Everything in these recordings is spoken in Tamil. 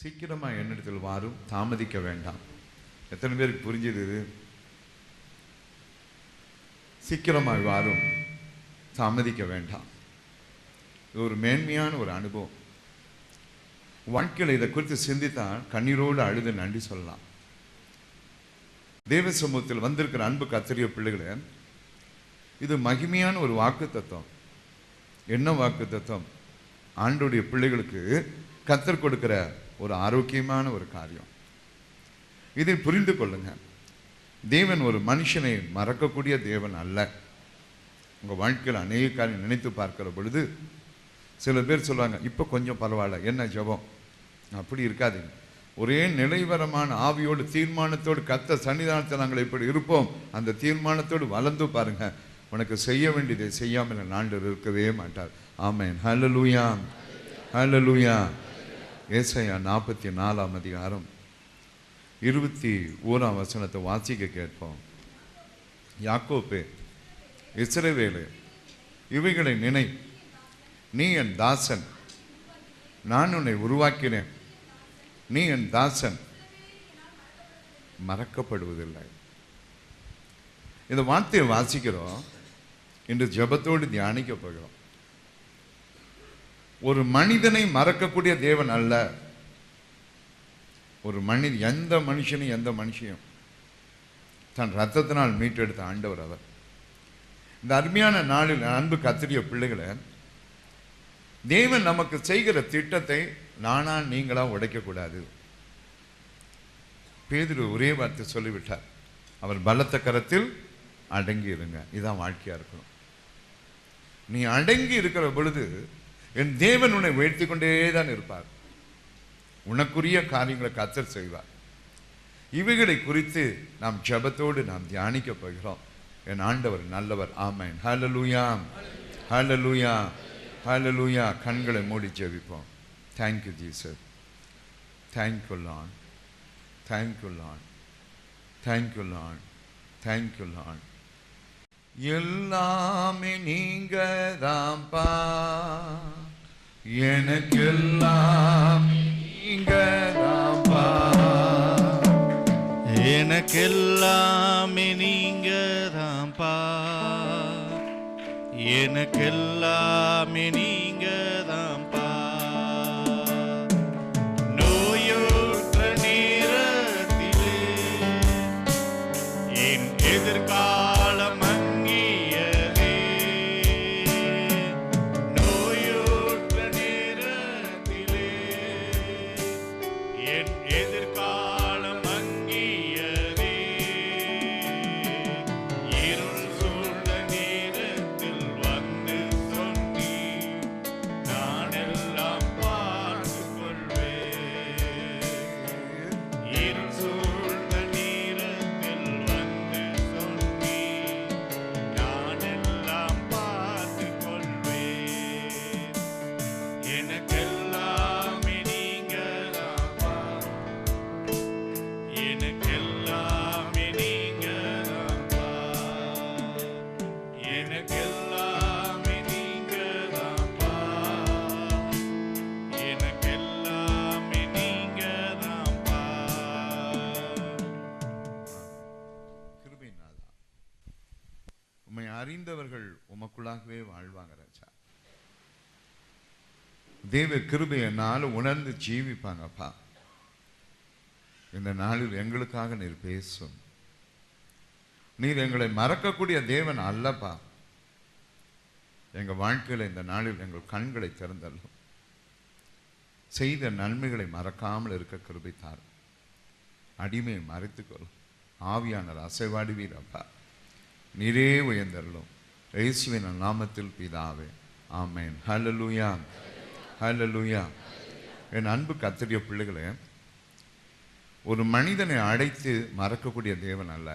சீக்கிரமா என்னிடத்தில் வாரும், தாமதிக்க வேண்டாம். எத்தனை பேருக்கு புரிஞ்சது இது? சீக்கிரமாய் வாரும், தாமதிக்க வேண்டாம். இது ஒரு மேன்மையான ஒரு அனுபவம். வாழ்க்கையில் இதை குறித்து சிந்தித்தால் கண்ணீரோடு அழுது நன்றி சொல்லலாம். தேவ சமூகத்தில் வந்திருக்கிற அன்பு கர்த்தருடைய பிள்ளைகளே, இது மகிமையான ஒரு வாக்கு தத்துவம். என்ன வாக்கு தத்துவம்? ஆண்டவருடைய பிள்ளைகளுக்கு கர்த்தர் கொடுக்கிற ஒரு ஆரோக்கியமான ஒரு காரியம். இதை புரிந்து கொள்ளுங்க. தேவன் ஒரு மனுஷனை மறக்கக்கூடிய தேவன் அல்ல. உங்கள் வாழ்க்கையில் அநேக காரியம் நினைத்து பார்க்கிற பொழுது சில பேர் சொல்லுவாங்க, இப்போ கொஞ்சம் பரவாயில்ல, என்ன ஜெபம்? அப்படி இருக்காதீங்க. ஒரே நிலைவரமான ஆவியோடு தீர்மானத்தோடு கர்த்தர் சன்னிதானத்தில் நாங்கள் இப்படி இருப்போம், அந்த தீர்மானத்தோடு வளர்ந்து பாருங்க. உனக்கு செய்ய வேண்டியதை செய்யாமல் ஆண்டவர் இருக்கவே மாட்டார். ஆமென். ஹல்லேலூயா, ஹல்லேலூயா. ஏசாயா 44ஆம் அதிகாரம் 21ஆம் வசனத்தை வாசிக்க கேட்போம். யாக்கோபே, இஸ்ரவேலே, இவைகளை நினை, நீ என் தாசன், நான் உன்னை உருவாக்கினேன், நீ என் தாசன், மறக்கப்படுவதில்லை. இந்த வார்த்தையை வாசிக்கிறோம். இன்று ஜெபத்தோடு தியானிக்க போகிறோம். ஒரு மனிதனை மறக்கக்கூடிய தேவன் அல்ல. ஒரு எந்த மனுஷனையும் எந்த மனுஷையும் தன் ரத்தத்தினால் மீட்டெடுத்த ஆண்டவர் அவர். இந்த அருமையான நாளில் அன்பு கர்த்தருடைய பிள்ளைகளை, தேவன் நமக்கு செய்கிற திட்டத்தை நானா நீங்களா உடைக்கக்கூடாது. பேதுரு ஒரே வார்த்தை சொல்லிவிட்டார், அவர் பலத்த கரத்தில் அடங்கி இருங்க. இதான் வாழ்க்கையா இருக்கணும். நீ அடங்கி இருக்கிற பொழுது என் தேவன் உன்னை உயர்த்தி கொண்டே தான் இருப்பார். உனக்குரிய காரியங்களை கர்த்தர் செய்வார். இவைகளை குறித்து நாம் ஜெபத்தோடு நாம் தியானிக்க போகிறோம். என் ஆண்டவர் நல்லவர். ஆமென். ஹல்லேலூயா, ஹல்லேலூயா, ஹல்லேலூயா. கண்களை மூடி ஜெபிப்போம். Thank you Jesus, thank you Lord, thank you Lord, thank you Lord, thank you Lord. எல்லாமே நீங்க தான்ப்பா, எனக்கெல்லாம் நீங்க தான்ப்பா, எனக்கெல்லாமே நீங்க தான்ப்பா, எனக்கெல்லாமே நீங்க தான்ப்பா. நோயுற்ற நேரத்திலே என் எதிர்காலம் அங்கியதே. நோயுற்ற நேரத்திலே என் எதிர்காலம் அங்கியதே. இருள் சூழ்ந்த நேரத்தில் வந்து சொன்னி, நான் எல்லாம் பார்த்துக் கொள்வேன். இருள் சூழ்ந்த நேரத்தில் வந்து சொன்னி, நான் எல்லாம் பார்த்துக் கொள்வேன். எனக்கெல்லாமே நீங்க தான்ப்பா, எனக்கெல்லாமே நீங்க தான்ப்பா, எனக்கெல்லாமே நீங்க தான்ப்பா, எனக்கெல்லாமே நீங்க தான்ப்பா. கிருபையினாலா உம்மை அறிந்தவர்கள் உமக்குள்ளாகவே வாழ்வாங்க ராஜா. தேவ கிருபையினால உணர்ந்து ஜீவிப்பாங்கப்பா. இந்த நாளில் எங்களுக்காக நீர் பேசும். நீர் எங்களை மறக்கக்கூடிய தேவன் அல்லப்பா. எங்க வாழ்க்கையில் இந்த நாளில் எங்கள் கண்களை திறந்தள்ளும். செய்த நன்மைகளை மறக்காமல் இருக்க கிருபை தாரும். அடிமையை மறைத்துக்கொள்ளும். ஆவியானவர் அசைவாடுவீரப்பா. நீரே உயர்ந்தருளும். இயேசுவின் நாமத்தில் பிதாவே, ஆமென். ஹல்லேலூயா, ஹல்லேலூயா. என் அன்பு கர்த்தருடைய பிள்ளைகளே, ஒரு மனிதனை அழைத்து மறக்கக்கூடிய தேவன் அல்ல.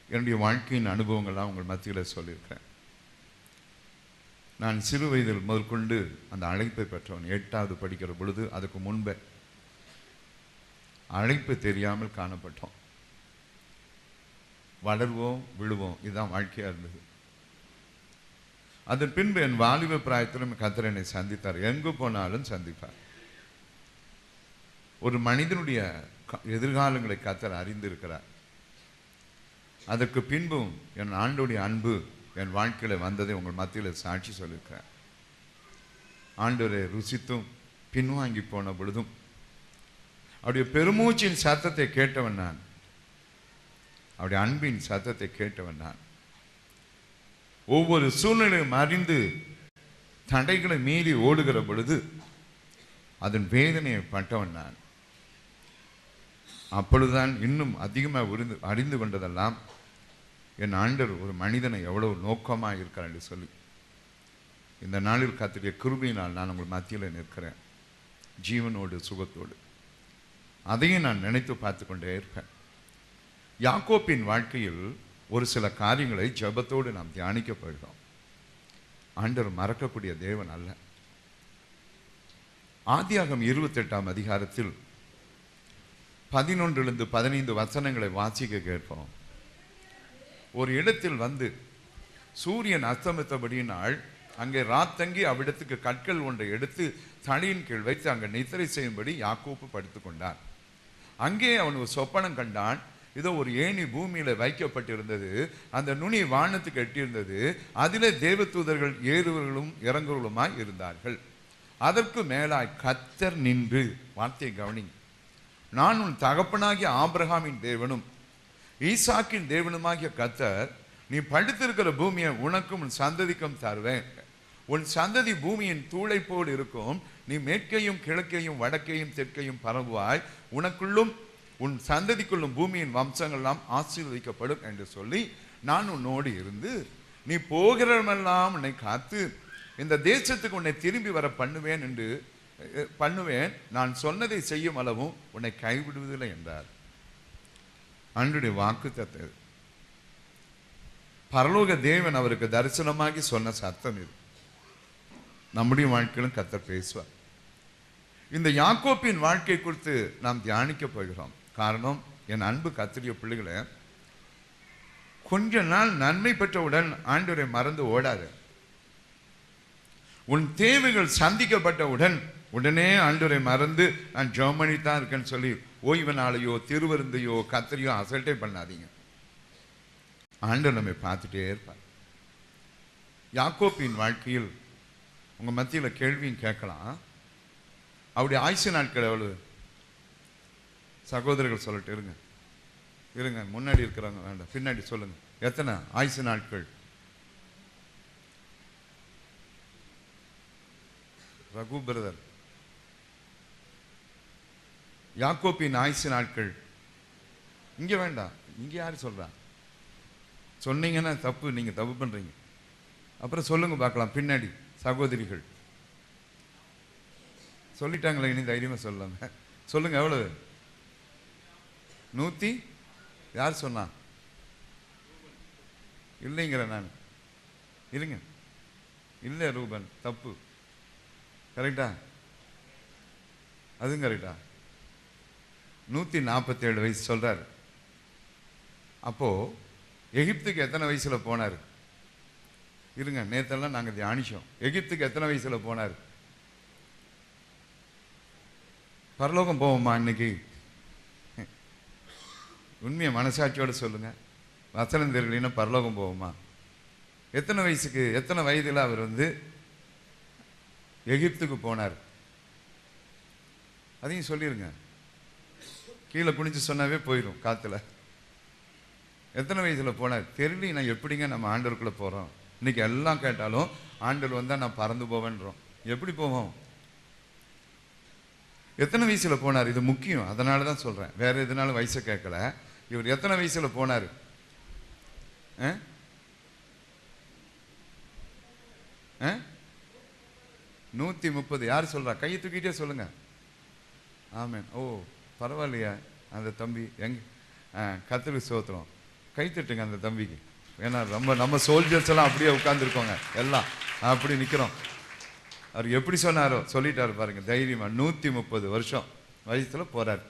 என்னுடைய வாழ்க்கையின் அனுபவங்கள்லாம் உங்கள் மத்தியில் சொல்லியிருக்கேன். நான் சிறு வயதில் முதற்கொண்டு அந்த அழைப்பை பெற்றவன். 8வது படிக்கிற பொழுது, அதுக்கு முன்பே அழைப்பு தெரியாமல் காணப்பட்டோம். வளர்வோம், விழுவோம், இதுதான் வாழ்க்கையாக இருந்தது. அதன் பின்பு என் வாலிப பிராயத்திலும் கர்த்தர் என்னை சந்தித்தார். எங்கு போனாலும் சந்திப்பார். ஒரு மனிதனுடைய எதிர்காலங்களை கர்த்தர் அறிந்திருக்கிறார். அதற்கு பின்பும் என் ஆண்டோடைய அன்பு என் வாழ்க்கையில் வந்ததை உங்கள் மத்தியில் சாட்சி சொல்லியிருக்கிறேன். ஆண்டவரை ருசித்தும் பின்வாங்கி போன பொழுதும் அவருடைய பெருமூச்சின் சத்தத்தை கேட்டவன் நான், அவருடைய அன்பின் சத்தத்தை கேட்டவன் நான். ஒவ்வொரு சூழ்நிலையும் அறிந்து தடைகளை மீறி ஓடுகிற பொழுது அதன் வேதனையை பட்டவன் நான். அப்பொழுதுதான் இன்னும் அதிகமாக அறிந்து கொண்டதெல்லாம் என் ஆண்டவர் ஒரு மனிதனை எவ்வளவு நோக்கமாக இருக்கிறார் என்று சொல்லி. இந்த நாளில் கர்த்தருடைய கிருபையினால் நான் உங்கள் மத்தியில் நிற்கிறேன், ஜீவனோடு சுகத்தோடு. அதையும் நான் நினைத்து பார்த்து கொண்டே இருப்பேன். யாக்கோப்பின் வாழ்க்கையில் ஒரு சில காரியங்களை ஜெபத்தோடு நாம் தியானிக்க போகிறோம். ஆண்டவர் மறக்கக்கூடிய தேவன் அல்ல. ஆதியாகமம் 28ஆம் அதிகாரத்தில் 11 15 வசனங்களை வாசிக்க கேட்போம். ஒரு இடத்தில் வந்து சூரியன் அஸ்தமித்தபடியினால் அங்கே ராத்தங்கி அவ்விடத்துக்கு கற்கள் ஒன்றை எடுத்து தடியின் கீழ் வைத்து அங்கே நித்திரை செய்யும்படி யாக்கோப்பு படுத்துக் கொண்டான். அங்கே அவன் ஒரு சொப்பனம் கண்டான். இதோ ஒரு ஏணி பூமியில வைக்கப்பட்டிருந்தது, அந்த நுனி வானத்துக்கு எட்டியிருந்தது. அதிலே தேவதூதர்கள் ஏறுவர்களும் இறங்குவர்களுமாய் இருந்தார்கள். அதற்கு மேலாய் கர்த்தர் நின்று, வார்த்தையை கவனிங்க, நான் உன் தகப்பனாகிய ஆபிரகாமின் தேவனும் ஈசாக்கின் தேவனுமாகிய கர்த்தர், நீ படுத்திருக்கிற பூமியை உனக்கும் உன் சந்ததிக்கும் தருவேன். உன் சந்ததி பூமியின் தூளை போல் இருக்கும். நீ மேற்கையும் கிழக்கையும் வடக்கையும் தெற்கையும் பரவுவாய். உனக்குள்ளும் உன் சந்ததிக்குள்ளும் பூமியின் வம்சங்கள் எல்லாம் ஆசீர்வதிக்கப்படும் என்று சொல்லி, நான் உன்னோடு இருந்து நீ போகிறமெல்லாம் உன்னை காத்து இந்த தேசத்துக்கு உன்னை திரும்பி வர பண்ணுவேன். நான் சொன்னதை செய்யும் அளவும் உன்னை கைவிடுவதில்லை என்றார். ஆண்டவருடைய வாக்குத்தத்தம். பரலோக தேவன் அவருக்கு தரிசனமாகி சொன்ன சத்தம் இது. நம்முடைய வாழ்க்கையிலும் கர்த்தர் பேசுவார். இந்த யாக்கோப்பின் வாழ்க்கை குறித்து நாம் தியானிக்க போகிறோம். காரணம், என் அன்பு கர்த்தருடைய பிள்ளைகளை, கொஞ்ச நாள் நன்மை பெற்றவுடன் ஆண்டவரை மறந்து ஓடாது. உன் தேவைகள் சந்திக்கப்பட்டவுடன் உடனே ஆண்டவரை மறந்து நான் ஜெர்மனி தான் இருக்கேன்னு சொல்லி ஓய்வு நாளையோ திருவிருந்தையோ கத்தரையோ அசல்ட்டே பண்ணாதீங்க. ஆண்டவர் நம்மை பார்த்துட்டே இருப்பார். யாக்கோப்பின் வாழ்க்கையில் உங்க மத்தியில் கேள்வியும் கேட்கலாம். அவருடைய ஆயுசு நாட்கள் எவ்வளவு? சகோதரர்கள் சொல்லட்டு இருங்க, முன்னாடி இருக்கிறவங்க வேண்டாம், பின்னாடி சொல்லுங்க. எத்தனை ஆயுசு நாட்கள்? ரகு பிரதர், யாக்கோப்பின் ஆயுசு நாட்கள் இங்க வேண்டாம், இங்க யாரு சொல்றா? சொன்னீங்கன்னா தப்பு, நீங்க தப்பு பண்றீங்க. அப்புறம் சொல்லுங்க பார்க்கலாம். பின்னாடி சகோதரிகள் சொல்லிட்டாங்களே, இனி தைரியமா சொல்லாம சொல்லுங்க. எவ்வளவு? 100? யார் சொன்னா? இல்லைங்கிற நான். இருங்க, இல்லை ரூபன், தப்பு. கரெக்டா? அதுவும் கரெக்டா? 147 வயசு சொல்றாரு. அப்போ எகிப்துக்கு எத்தனை வயசுல போனார்? இருங்க, நேத்தெல்லாம் நாங்க தியானிச்சோம். எகிப்துக்கு எத்தனை வயசுல போனார்? பரலோகம் போவோமா இன்னைக்கு? உண்மையை மனசாட்சியோட சொல்லுங்க. வசனம் தெரியலன்னா பரலோகம் போவோமா? எத்தனை வயசுக்கு, எத்தனை வயதுல அவர் எகிப்துக்கு போனார்? அதையும் சொல்லிருங்க. கீழே குனிச்சு சொன்னாவே போயிடும் காத்துல. எத்தனை வயசுல போனார் தெரியல. நான் எப்படிங்க நம்ம ஆண்டவருக்குள்ள போறோம்? இன்னைக்கு எல்லாம் கேட்டாலும் ஆண்டவர் வந்தா நான் பறந்து போவேன்றோம். எப்படி போவோம்? எத்தனை வயசுல போனார்? இது முக்கியம், அதனாலதான் சொல்றேன். வேற எதுனாலும் வயசை கேட்கல. இவர் எத்தனை வயசுல போனார்? 130. யார் சொல்றா? கையை தூக்கிட்டே சொல்லுங்க. ஆமேன். ஓ பரவாயில்லையா? அந்த தம்பி எங்க? கர்த்தருக்கு ஸ்தோத்திரம். கை தட்டுங்க அந்த தம்பிக்கு. ஏன்னா நம்ம சோல்ஜர்ஸ் எல்லாம் அப்படியே உட்கார்ந்துருக்கோங்க, எல்லாம் அப்படி நிக்கிறோம். அவர் எப்படி சொன்னாரோ சொல்லிட்டாரு பாருங்க, தைரியமா. 130 வருஷம் வயசுல போறார்.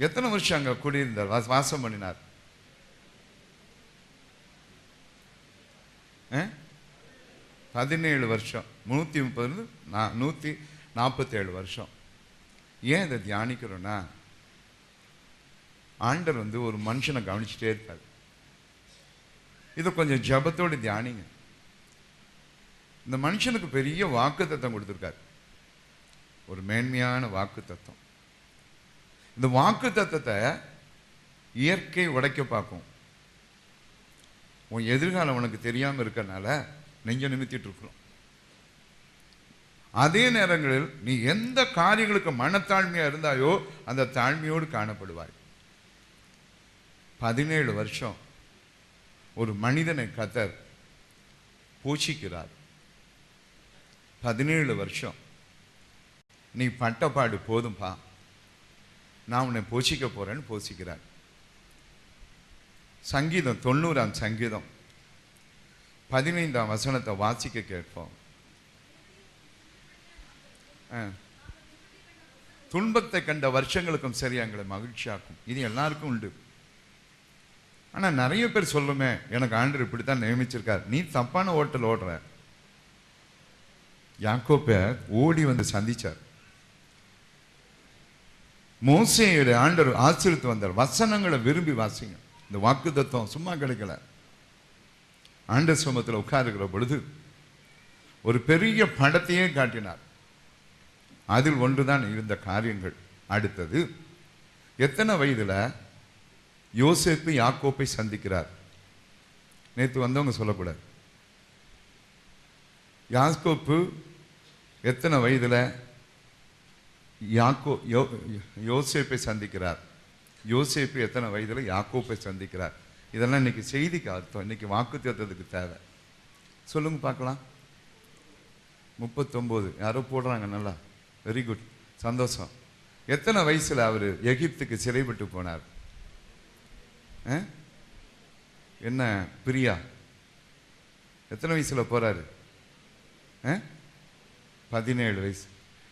எத்தனை வருஷம் அங்க குடியிருந்தார், வாசம் பண்ணினார்? 17 வருஷம். 130 147 வருஷம். ஏன் இதை தியானிக்கிறோன்னா, ஆண்டவர் ஒரு மனுஷனை கவனிச்சுட்டே இருக்காரு. இதை கொஞ்சம் ஜபத்தோடு தியானிங்க. இந்த மனுஷனுக்கு பெரிய வாக்குத்தத்தம் கொடுத்துருக்காரு, ஒரு மேன்மையான வாக்குத்தத்தம். இந்த வாக்குத்தத்தத்தை இயற்கை உடைக்க பார்க்கும். உன் எதிர்காலம் உனக்கு தெரியாமல் இருக்கறனால நெஞ்ச நிமித்திட்டு இருக்கிறோம். அதே நேரங்களில் நீ எந்த காரியங்களுக்கு மனத்தாழ்மையா இருந்தாயோ அந்த தாழ்மையோடு காணப்படுவாய். 17 வருஷம் ஒரு மனிதனை கர்த்தர் போஷிக்கிறார். 17 வருஷம் நீ பட்டப்பாடு போதும்பா, நான் உன்னை போஷிக்க போறேன்னு போஷிக்கிறார். சங்கீதம் 90ஆம் சங்கீதம் 15ஆம் வசனத்தை வாசிக்க கேட்போம். துன்பத்தை கண்ட வருஷங்களுக்கும் சரி எங்களை மகிழ்ச்சியாக்கும். இது எல்லாருக்கும் உண்டு. ஆனா நிறைய பேர் சொல்லுமே, எனக்கு ஆண்டவர் இப்படித்தான் நியமிச்சிருக்கார். நீ தப்பான ஓட்டல் ஓடுற. யாக்கோபை ஓடி வந்து சந்திச்சார். மோசேயுடைய ஆண்டவர் ஆசீர்வதித்து வந்தார். வசனங்களை விரும்பி வாசிங்க. இந்த வாக்குத்தத்தம் சும்மா கிடைக்கல. ஆண்டவர் சமூகத்தில் உட்காருகிற பொழுது ஒரு பெரிய படத்தையே காட்டினார். அதில் ஒன்றுதான் இருந்த காரியங்கள். அடுத்தது, எத்தனை வயதுல யோசேப்பு யாக்கோப்பை சந்திக்கிறார்? நேற்று வந்தவங்க சொல்லக்கூடாது. யாக்கோப்பு எத்தனை வயதுல யோசேப்பை சந்திக்கிறார்? யோசேப்பு எத்தனை வயதுல யாக்கோப்பை சந்திக்கிறார்? இதெல்லாம் இன்னைக்கு செய்திக்கு அர்த்தம். இன்னைக்கு வாக்குத்தத்தத்துக்கு தேவை. சொல்லுங்க பார்க்கலாம். 39 யாரோ போடுறாங்க. நல்லா, வெரி குட், சந்தோஷம். எத்தனை வயசுல அவர் எகிப்துக்கு சிறைப்பட்டு போனார்? என்ன பிரியா, எத்தனை வயசுல போறாரு? 17 வயசு.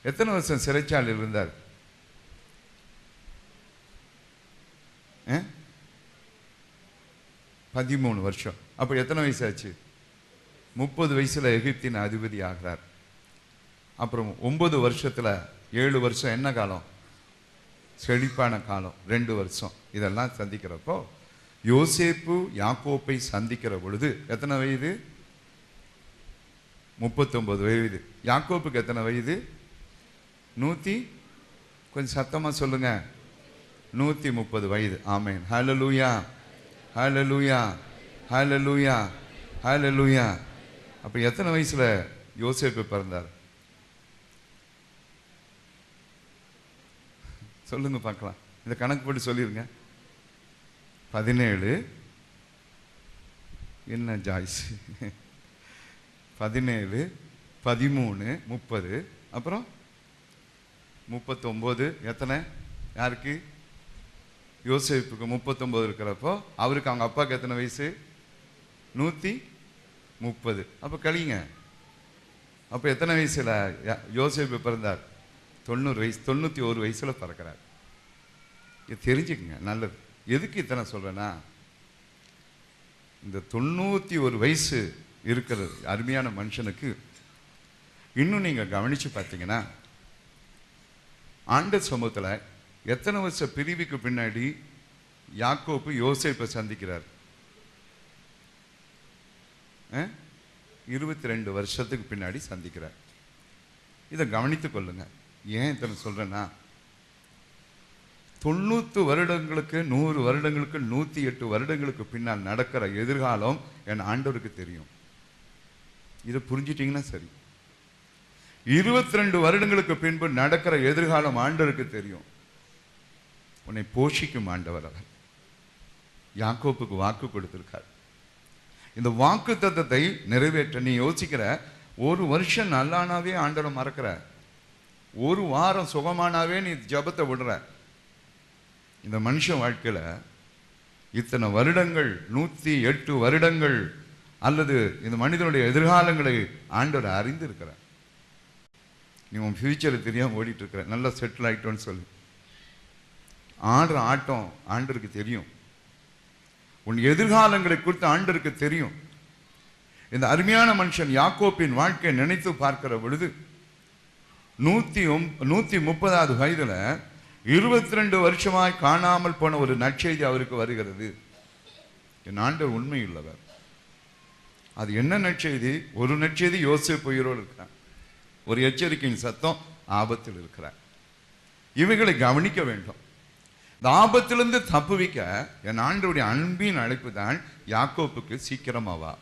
எத்தனை வருஷம் சிறைச்சாலையில் இருந்தார்? 13 வருஷம். அப்ப எத்தனை வயசு ஆச்சு? 30 வயசுல எகிப்தின் அதிபதி ஆகிறார். அப்புறம் 9 வருஷத்துல 7 வருஷம் என்ன காலம்? செழிப்பான காலம். 2 வருஷம். இதெல்லாம் சந்திக்கிறப்போ யோசேப்பு யாக்கோப்பை சந்திக்கிற பொழுது எத்தனை வயது? 39 வயது. யாக்கோப்புக்கு எத்தனை வயது? 100, கொஞ்சம் சத்தமா சொல்லுங்க, 130 வயது. ஆமென். ஹல்லேலூயா, ஹல்லேலூயா, ஹல்லேலூயா, ஹல்லேலூயா. அப்ப எத்தனை வயசுல யோசேப்பு பிறந்தார்? சொல்லுங்க பார்க்கலாம். இந்த கணக்கு போட்டு சொல்லிருங்க. 17, என்ன ஜாய்ஸ், 17, 13, 30, அப்புறம் 39. எத்தனை? யாருக்கு? யோசேப்புக்கு 39 இருக்கிறப்போ அவருக்கு அவங்க அப்பாவுக்கு எத்தனை வயசு? 130. அப்போ கழிங்க. அப்போ எத்தனை வயசுல யோசேப்பு பிறந்தார்? 90 வயசு. 91 வயசுல பிறக்கிறார். இது தெரிஞ்சுக்குங்க, நல்லது. எதுக்கு இத்தனை சொல்றேன்னா, இந்த 91 வயசு இருக்கிற அருமையான மனுஷனுக்கு இன்னும் நீங்க கவனிச்சு பார்த்தீங்கன்னா, ஆண்டவர் சமூகத்துல எத்தனை வருஷ பிரிவுக்கு பின்னாடி யாக்கோப்பு யோசேப்பை சந்திக்கிறார்? 22 வருஷத்துக்கு பின்னாடி சந்திக்கிறார். இதை கவனித்துக் கொள்ளுங்க. ஏன் இத்தனை சொல்றேன்னா, 90 வருடங்களுக்கு, 100 வருடங்களுக்கு, 108 வருடங்களுக்கு பின்னால் நடக்கிற எதிர்காலம் என் ஆண்டவருக்கு தெரியும். இதை புரிஞ்சிட்டீங்கன்னா சரி. 22 வருடங்களுக்கு பின்பு நடக்கிற எதிர்காலம் ஆண்டவருக்கு தெரியும். உன்னை போஷிக்கும் ஆண்டவர் அவர். யாக்கோப்புக்கு வாக்கு கொடுத்திருக்கார். இந்த வாக்கு தத்தத்தை நிறைவேற்ற நீ யோசிக்கிற, ஒரு வருஷம் நல்லானாவே ஆண்டவரை மறக்கிற, ஒரு வாரம் சுகமானாவே நீ ஜபத்தை விடுற. இந்த மனுஷன் வாழ்க்கையில இத்தனை வருடங்கள், 108 வருடங்கள், அல்லது இந்த மனிதனுடைய எதிர்காலங்களை ஆண்டவர் அறிந்திருக்கிற. நீ உன் ஃபியூச்சரை தெரியாம ஓடிட்டு இருக்கிற. நல்லா செட்டில் ஆயிட்டோன்னு சொல்லு. ஆடுற ஆட்டம் ஆண்டருக்கு தெரியும். உன் எதிர்காலங்களை குறித்து ஆண்டருக்கு தெரியும். இந்த அருமையான மனுஷன் யாக்கோப்பின் வாழ்க்கையை நினைத்து பார்க்கிற பொழுது 130வது வயதுல 22 வருஷமாய் காணாமல் போன ஒரு நற்செய்தி அவருக்கு வருகிறது. என் ஆண்டவர் உண்மையுள்ளவர். அது என்ன நற்செய்தி? ஒரு நற்செய்தி, யோசேப்பு உயிரோடு இருக்கிறார். ஒரு எச்சரிக்கையின் சத்தம், ஆபத்தில் இருக்கிறார். இவைகளை கவனிக்க வேண்டும். இந்த ஆபத்திலிருந்து தப்புவிக்க என் ஆண்டவருடைய அன்பின் அழைப்பு தான் யாக்கோப்புக்கு சீக்கிரமாவா.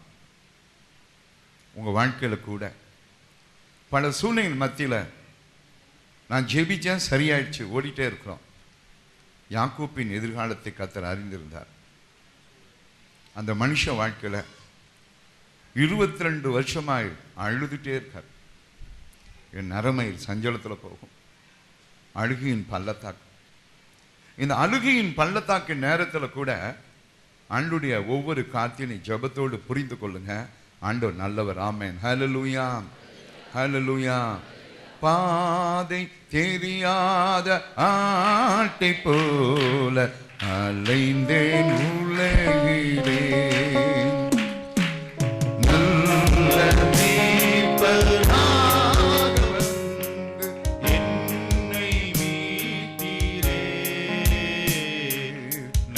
உங்க வாழ்க்கையில கூட பல சூழ்நிலை மத்தியில நான் ஜெபிச்சேன், சரியாயிடுச்சு, ஓடிட்டே இருக்கிறோம். யாக்கோப்பின் எதிர்காலத்தை கர்த்தர் அறிந்திருந்தார். அந்த மனுஷ வாழ்க்கையில 22 வருஷமாய் அழுதுட்டே இருக்கார். என் நரமையில் சஞ்சலத்தில் போகும். அழுகையின் பள்ளத்தாக்கு. இந்த அழுகையின் பள்ளத்தாக்கின் நேரத்தில் கூட ஆண்டுடைய ஒவ்வொரு காத்தினை ஜெபத்தோடு புரிந்து கொள்ளுங்க. ஆண்டவர் நல்லவர். ஆமென். ஹல்லேலூயா, ஹல்லேலூயா. பாதை தெரியாத ஆட்டை போல அலைந்தேன் உலகிலே, நல்ல மேய்ப்பனாக வந்து என்னை மீட்டீரே.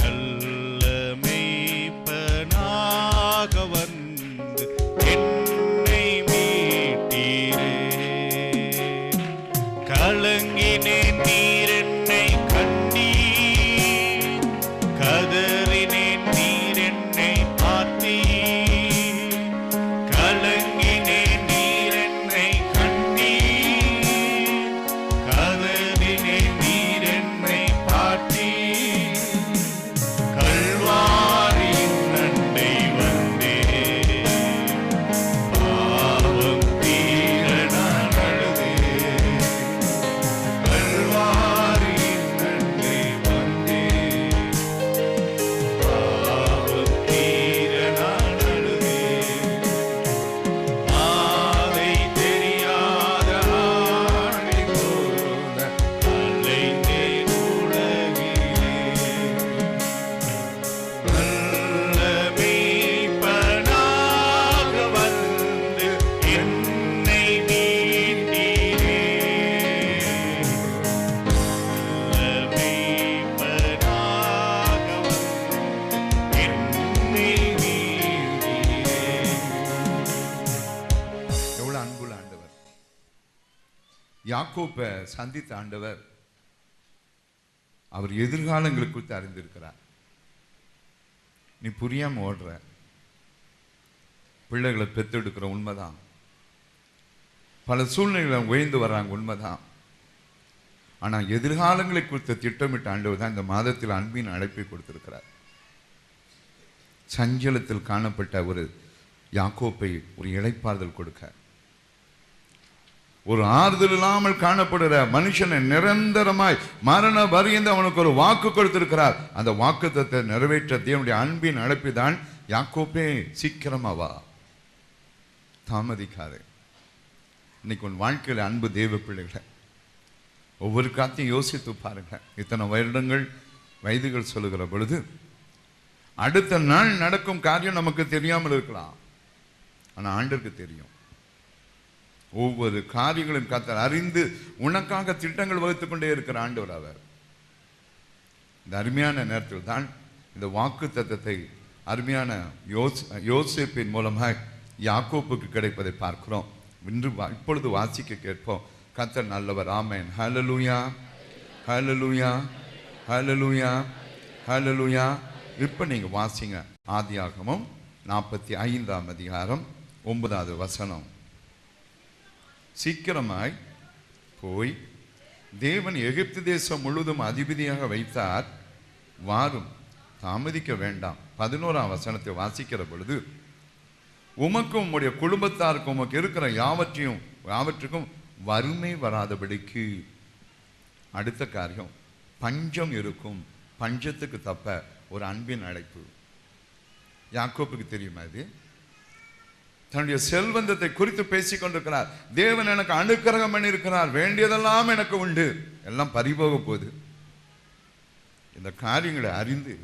நல்ல மேய்ப்பனாக வந்து என்னை மீட்டீரே. கலங்கினேன், நீர் என்னை கண்டீர். கதறினேன், நீர் என்னை பார்த்தீர். கலங்கினேன், நீர் என்னை கண்டீர். கதறினேன், நீர் என்னை பார்த்தீர். கல்வாரியின் அண்டை வந்தேன். பாவம் தீர நான் அழுதேன். கல்வாரியின் அண்டை வந்தேன். பாவம் தீர நான் அழுதேன். பாதை தெரியாத ஆணை போல அலைந்தேன் உலகிலே. நல்ல மேய்ப்பனாக வந்து என்னை மீட்டீரே. நல்ல மேய்ப்பனாக வந்து என்னை மீட்டீரே. எவ்வளவு அன்புள்ள ஆண்டவர். யாக்கோப்பை சந்தித்த ஆண்டவர் அவர் எதிர்காலங்களை குறித்து அறிந்திருக்கிறார். நீ புரியாம ஓடுற, பிள்ளைகளை பெத்தெடுக்கிற உண்மைதான். பல சூழ்நிலைகளை உயர்ந்து வர்றாங்க, உண்மைதான். ஆனா எதிர்காலங்களை குறித்த திட்டமிட்ட ஆண்டவர் தான் இந்த மாதத்தில் அன்பின் அழைப்பை கொடுத்திருக்கிறார். சஞ்சலத்தில் காணப்பட்ட ஒரு யாக்கோப்பை ஒரு இளைப்பாறுதல் கொடுக்க, ஒரு ஆறுதல் இல்லாமல் காணப்படுகிற மனுஷனை நிரந்தரமாய் மரண பரியந்து அவனுக்கு ஒரு வாக்கு கொடுத்திருக்கிறார். அந்த வாக்குத்தத்தை நிறைவேற்ற தேவனுடைய அன்பின் அழைப்பு தான் யாக்கோப்பே சீக்கிரமா வா, தாமதிக்காதே. இன்னைக்கு உன் வாழ்க்கையில் அன்பு தேவ பிள்ளைகளை ஒவ்வொரு காத்தையும் யோசித்து பாருங்க. இத்தனை வருடங்கள் வயதுகள் சொல்லுகிற பொழுது அடுத்த நாள் நடக்கும் காரியம் நமக்கு தெரியாமல் இருக்கலாம். ஆனா ஆண்டருக்கு தெரியும். ஒவ்வொரு காரியங்களும் கர்த்தர் அறிந்து உனக்காக திட்டங்கள் வகுத்துக் கொண்டே இருக்கிற ஆண்டவர் அவர். இந்த அருமையான நேரத்தில் தான் இந்த வாக்கு தத்தத்தை அருமையான யோசேப்பின் மூலமாக யாக்கோப்புக்கு கிடைப்பதை பார்க்கிறோம். இப்பொழுது வாசிக்க கேட்போம். கர்த்தர் நல்லவர். ஆமென். ஹல்லேலூயா, ஹல்லேலூயா, ஹல்லேலூயா, ஹல்லேலூயா. இப்ப நீங்க வாசிங்க. ஆதியாகமம் 45ஆம் அதிகாரம் 9வது வசனம். சீக்கிரமாய் போய் தேவன் எகிப்து தேசம் முழுவதும் அதிபதியாக வைத்தார், வாரும், தாமதிக்க வேண்டாம். 11ஆம் வசனத்தை வாசிக்கிற பொழுது, உமக்கும் உம்முடைய குடும்பத்தாருக்கும் உமக்கு இருக்கிற யாவற்றுக்கும் வறுமை வராதபடிக்கு. அடுத்த காரியம், பஞ்சம் இருக்கும். பஞ்சத்துக்கு தப்ப ஒரு அன்பின் அழைப்பு. யாக்கோப்புக்கு தெரியுமா இது? தன்னுடைய செல்வந்தத்தை குறித்து பேசிக் கொண்டிருக்கிறார். தேவன் எனக்கு அனுக்கிரகம் பண்ணியிருக்கிறார், வேண்டியதெல்லாம் எனக்கு உண்டு, எல்லாம் பறிபோக போகுது. இந்த காரியங்களை அறிந்து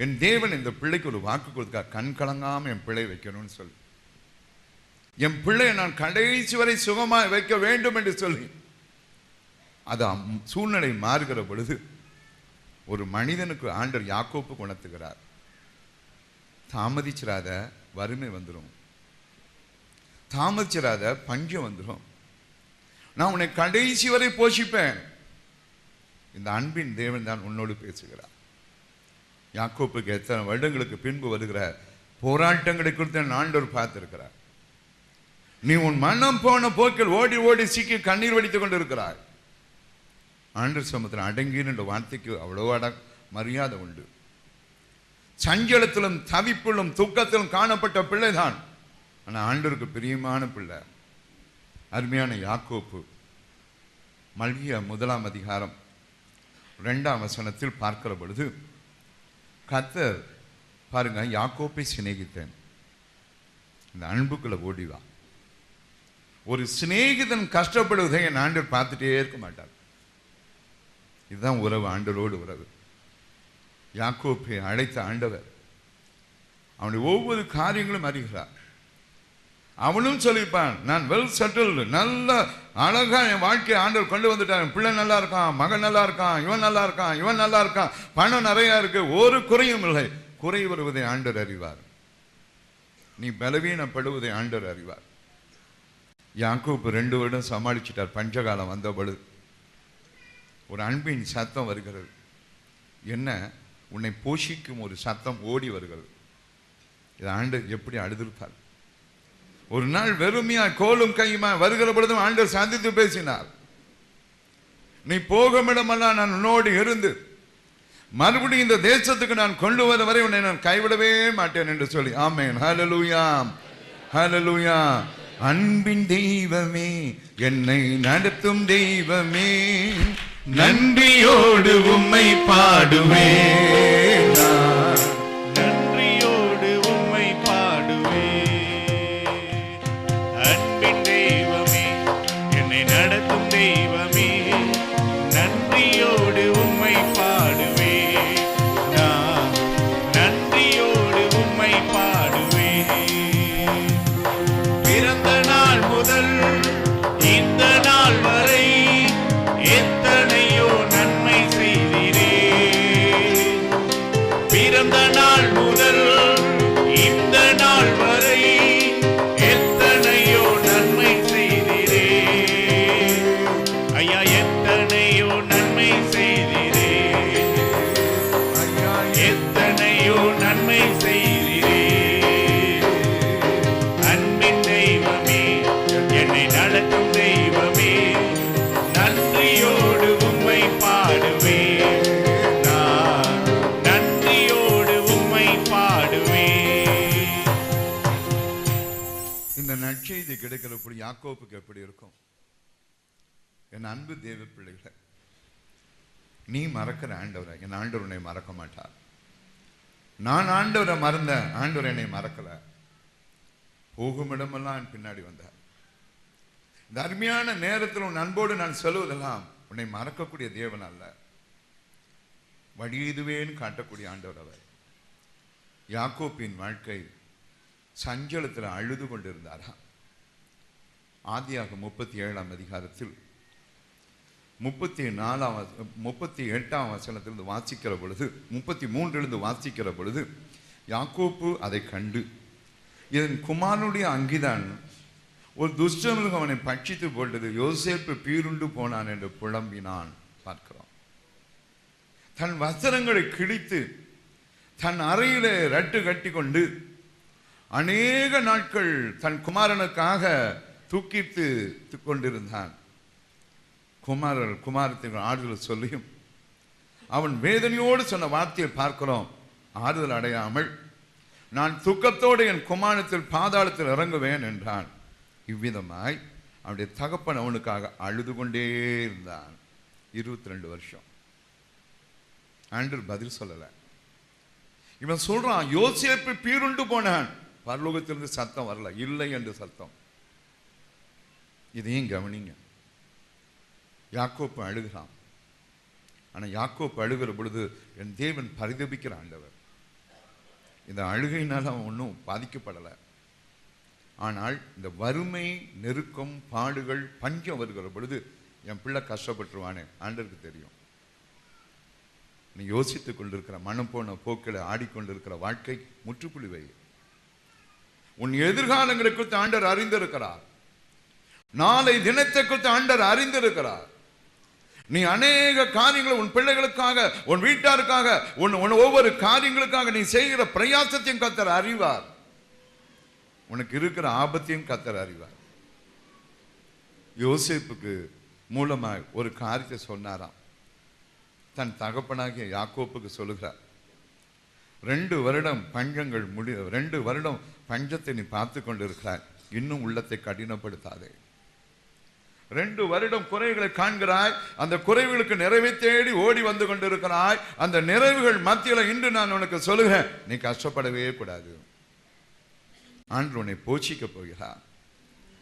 என் தேவன் இந்த பிள்ளைக்கு ஒரு வாக்கு கொடுத்தார், கண் கலங்காம என் பிள்ளை வைக்கணும்னு சொல்லி. என் பிள்ளையை நான் கடைசி வரை சுகமாக வைக்க வேண்டும் என்று சொல்லி அது சூழ்நிலை மாறுகிற பொழுது ஒரு மனிதனுக்கு ஆண்டவர் யாக்கோப்பு உணர்த்துகிறார், தாமதிச்சிராத, வறுமை வந்துடும், தாமதிச்சிராத, பஞ்சம் வந்துடும், நான் உன்னை கடைசி வரை போஷிப்பேன். இந்த அன்பின் தேவன் தான் உன்னோடு பேசுகிறார். யாக்கோப்புக்கு எத்தனை வருடங்களுக்கு பின்பு வருகிற போராட்டங்களை குறித்து ஆண்டவர் பார்த்திருக்கிறார். நீ உன் மனம் போன போக்கில் ஓடி ஓடி சிக்கி கண்ணீர் வடித்துக் கொண்டிருக்கிறாய். ஆண்டவர் சமூகத்தில் அடங்கின வார்த்தைக்கு அவ்வளோ மரியாதை உண்டு. சஞ்சலத்திலும் தவிப்பிலும் துக்கத்திலும் காணப்பட்ட பிள்ளைதான், ஆனால் ஆண்டவருக்கு பிரியமான பிள்ளை. அருமையான யாக்கோப்பு மல்கியா 1 அதிகாரம் 2 பார்க்கிற பொழுது கர்த்தர் பாருங்க, யாக்கோப்பை சிநேகித்தேன், இந்த அன்புக்குள்ள ஓடிவா. ஒரு சிநேகிதன் கஷ்டப்படுவதை என் ஆண்டவர் பார்த்துட்டே இருக்க மாட்டார். இதுதான் உறவு, ஆண்டவரோடு உறவு. யாக்கோப்பை அழைத்த ஆண்டவர் அவனுடைய ஒவ்வொரு காரியங்களும் அறிகிறார். அவனும் சொல்லிப்பான், நான் வெல் செட்டில்டு, நல்ல அழகா என் வாழ்க்கையை ஆண்டவர் கொண்டு வந்துட்டான், பிள்ளை நல்லா இருக்கான், மகன் நல்லா இருக்கான், இவன் நல்லா இருக்கான், இவன் நல்லா இருக்கான், பணம் நிறைய இருக்கு, ஒரு குறையும் இல்லை. குறை வருவதை ஆண்டவர் அறிவார். நீ பலவீனப்படுவதை ஆண்டவர் அறிவார். யாக்கோப்பு 2 வருடம் சமாளிச்சிட்டார். பஞ்சகாலம் வந்த பொழுது ஒரு அன்பின் சத்தம் வருகிறது. என்ன? உன்னை போஷிக்கும் ஒரு சத்தம் ஓடி வருகிறது. இது ஆண்டவர் எப்படி அழுதிருப்பார். ஒரு நாள் வெறுமையா கோலும் கையுமா வருகிற பொழுதும் ஆண்டவர் சந்தித்து பேசினார். நீ போகும் இடமெல்லாம் நான் உன்னோடு இருந்து மறுபடியும் இந்த தேசத்துக்கு நான் கொண்டு வர வரை உன்னை நான் கைவிடவே மாட்டேன் என்று சொல்லி. ஆமென், ஹல்லேலூயா, ஹல்லேலூயா. அன்பின் தெய்வமே, என்னை நடத்தும் தெய்வமே, நன்றியோடு உம்மை பாடுவேன், நன்றியோடு உம்மை பாடுவேன். அன்பின் தெய்வமே, என்னை நடத்தும் தெய்வமே, நன்றியோடு உம்மை பாடுவேன். நான் நன்றியோடு உம்மை பாடுவேன். பிறந்த நாள் முதல் இந்த நாள் வரை எத்தனையோ நன்மை செய்தீரே. பிறந்த நாள் முதல் இந்த நாள் வரை எத்தனையோ நன்மை செய்தீரே. ஐயா, எத்தனையோ நன்மை செய்தீரே. ஐயா, எத்தனையோ நன்மை செய்தீரே. அன்பின் தெய்வமே, என்னை நடத்தும் தெய்வமே, நன்றியோடு உம்மை பாடுவேன். நான் நன்றியோடு உம்மை பாடுவேன். இந்த நற்செய்தி கிடைக்கிறப்படி யாக்கோப்புக்கு எப்படி இருக்கும்? என் அன்பு தேவ பிள்ளைகளை, நீ மறக்கிற ஆண்டவரை என் ஆண்டவர் உன்னை மறக்க மாட்டார். நான் ஆண்டவரை மறந்தேன், ஆண்டவர் என்னை மறக்கல. போகும் இடமெல்லாம் என் பின்னாடி வந்தார். இந்த அருமையான நேரத்தில் உன் அன்போடு நான் சொல்லுவதெல்லாம் உன்னை மறக்கக்கூடிய தேவன் அல்ல, வழி இதுவேன்னு காட்டக்கூடிய ஆண்டவர் அவர். யாக்கோப்பின் வாழ்க்கை சஞ்சலத்தில் அழுது கொண்டிருந்தாரா? ஆதியாகமம் 37 அதிகாரத்தில் 38 வசனத்திலிருந்து வாசிக்கிற பொழுது, 33 வாசிக்கிற பொழுது, யாக்கோப்பு அதை கண்டு, இதன் குமாரனுடைய அங்கிதான் ஒரு துஷ்டமிருகம் அவனை பட்சித்து போட்டது, யோசேப்பு பீருண்டு போனான் என்று புலம்பினான். பார்க்கிறோம். தன் வஸ்திரங்களை கிழித்து தன் அறையிலே ரட்டு கட்டி கொண்டு அநேக நாட்கள் தன் குமாரனுக்காக தூக்கிட்டு கொண்டிருந்தான். குமாரத்தின் ஆறுதல் சொல்லியும் அவன் வேதனையோடு சொன்ன வார்த்தையை பார்க்கிறோம். ஆறுதல் அடையாமல் நான் துக்கத்தோடு என் குமாரத்தில் பாதாளத்தில் இறங்குவேன் என்றான். இவ்விதமாய் அவனுடைய தகப்பன் அவனுக்காக அழுது கொண்டே இருந்தான். 22 வருஷம். ஆண்டவர் பதில் சொல்லல. இவன் சொல்றான், யோசேப்பு பீருண்டு போனான். பரலோகத்திலிருந்து சத்தம் வரல, இல்லை என்று சத்தம். இதையும் கவனிங்க. யாக்கோப்பு அழுகிறான். ஆனா யாக்கோப்பு அழுகிற பொழுது என் தேவன் பரிதபிக்கிற ஆண்டவர். இந்த அழுகையினால அவன் ஒன்றும் பாதிக்கப்படலை. ஆனால் இந்த வறுமை, நெருக்கம், பாடுகள், பஞ்சம் வருகிற பொழுது என் பிள்ளை கஷ்டப்பட்டுருவானே ஆண்டவருக்கு தெரியும். நீ யோசித்துக் கொண்டிருக்கிற மனம் போன போக்கில் ஆடிக்கொண்டிருக்கிற வாழ்க்கை முற்றுப்புள்ளி வை. உன் எதிர்காலங்களை குறித்து ஆண்டவர் அறிந்திருக்கிறார். நாளை தினத்தை குறித்து ஆண்டவர் அறிந்திருக்கிறார். நீ அநேக காரியங்களை உன் பிள்ளைகளுக்காக, உன் வீட்டாருக்காக, உன் ஒவ்வொரு காரியங்களுக்காக நீ செய்கிற பிரயாசத்தையும் கர்த்தர் அறிவார். உனக்கு இருக்கிற ஆபத்தையும் கர்த்தர் அறிவார். யோசேப்புக்கு மூலமாய் ஒரு காரியத்தை சொன்னாராம். தன் தகப்பனாகிய யாக்கோப்புக்கு சொல்லுகிறார், 2 வருடம் பஞ்சங்கள் 2 வருடம் பஞ்சத்தை நீ பார்த்து கொண்டிருக்கிறாய், இன்னும் உள்ளத்தை கடினப்படுத்தாதே. 2 வருடம் குறைகளை காண்கிறாய், அந்த குறைவுகளுக்கு நிறைவை தேடி ஓடி வந்து கொண்டிருக்கிறாய். அந்த நிறைவுகள் மத்தியில் இன்று நான் உனக்கு சொல்லுகிறேன், நீ கஷ்டப்படவே கூடாது. ஆண்டவர் உன்னை போஷிக்க போகிறார்.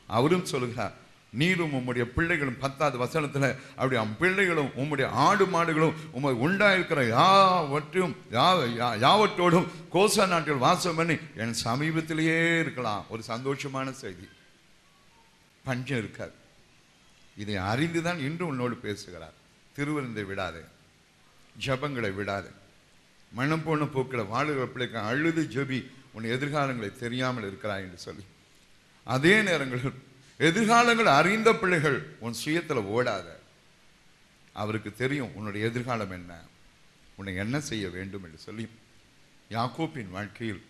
அவரும் சொல்லுகிறார், நீரும் உம்முடைய பிள்ளைகளும் 10வது வசனத்தில் அப்படி பிள்ளைகளும் உம்முடைய ஆடு மாடுகளும் உம்மை உண்டாயிருக்கிற யாவற்றோடும் கோசா நாட்டில் வாசம் பண்ணி என் சமீபத்திலேயே இருக்கலாம். ஒரு சந்தோஷமான செய்தி. பஞ்சம் இருக்காது. இதை அறிந்துதான் இன்று உன்னோடு பேசுகிறார். திருவிருந்தை விடாதே, ஜபங்களை விடாதே, மனம் போன போக்கில் வாழுகிற பிள்ளைக்கு அழுது ஜபி உன் எதிர்காலங்களை தெரியாமல் இருக்கிறாய் என்று சொல்லி. அதே நேரங்களில் எதிர்காலங்கள் அறிந்த பிள்ளைகள் உன் சுயத்தில் ஓடாத. அவருக்கு தெரியும் உன்னுடைய எதிர்காலம் என்ன, உன்னை என்ன செய்ய வேண்டும் என்று சொல்லி. யாக்கோப்பின் வாழ்க்கையில்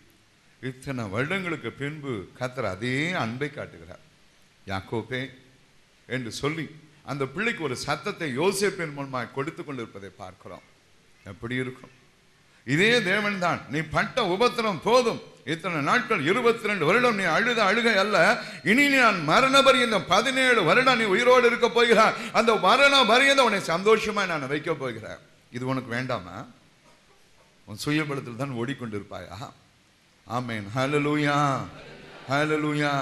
இத்தனை வருடங்களுக்கு பின்பு கர்த்தர் அதே அன்பை காட்டுகிறார். யாக்கோப்பே என்று சொல்லி அந்த பிள்ளைக்கு ஒரு சத்தத்தை யோசேப்பின் மூலமாக கொடுத்து கொண்டிருப்பதை பார்க்கிறோம். எப்படி இருக்கும்? இதே தேவன் தான். நீ பட்ட உபத்திரம் போதும், இத்தனை நாட்கள் 22 வருடம் நீ அழுத அழுகை அல்ல, இனி நான் மரண பரியந்த 17 வருடம் நீ உயிரோடு இருக்க போகிறார். அந்த மரண பரியந்த உன்னை சந்தோஷமா நான் வைக்க போகிறேன். இது உனக்கு வேண்டாமா? உன் சுயபலத்தில் தான் ஓடிக்கொண்டிருப்பாயா? ஆமென். ஹல்லேலூயா, ஹல்லேலூயா.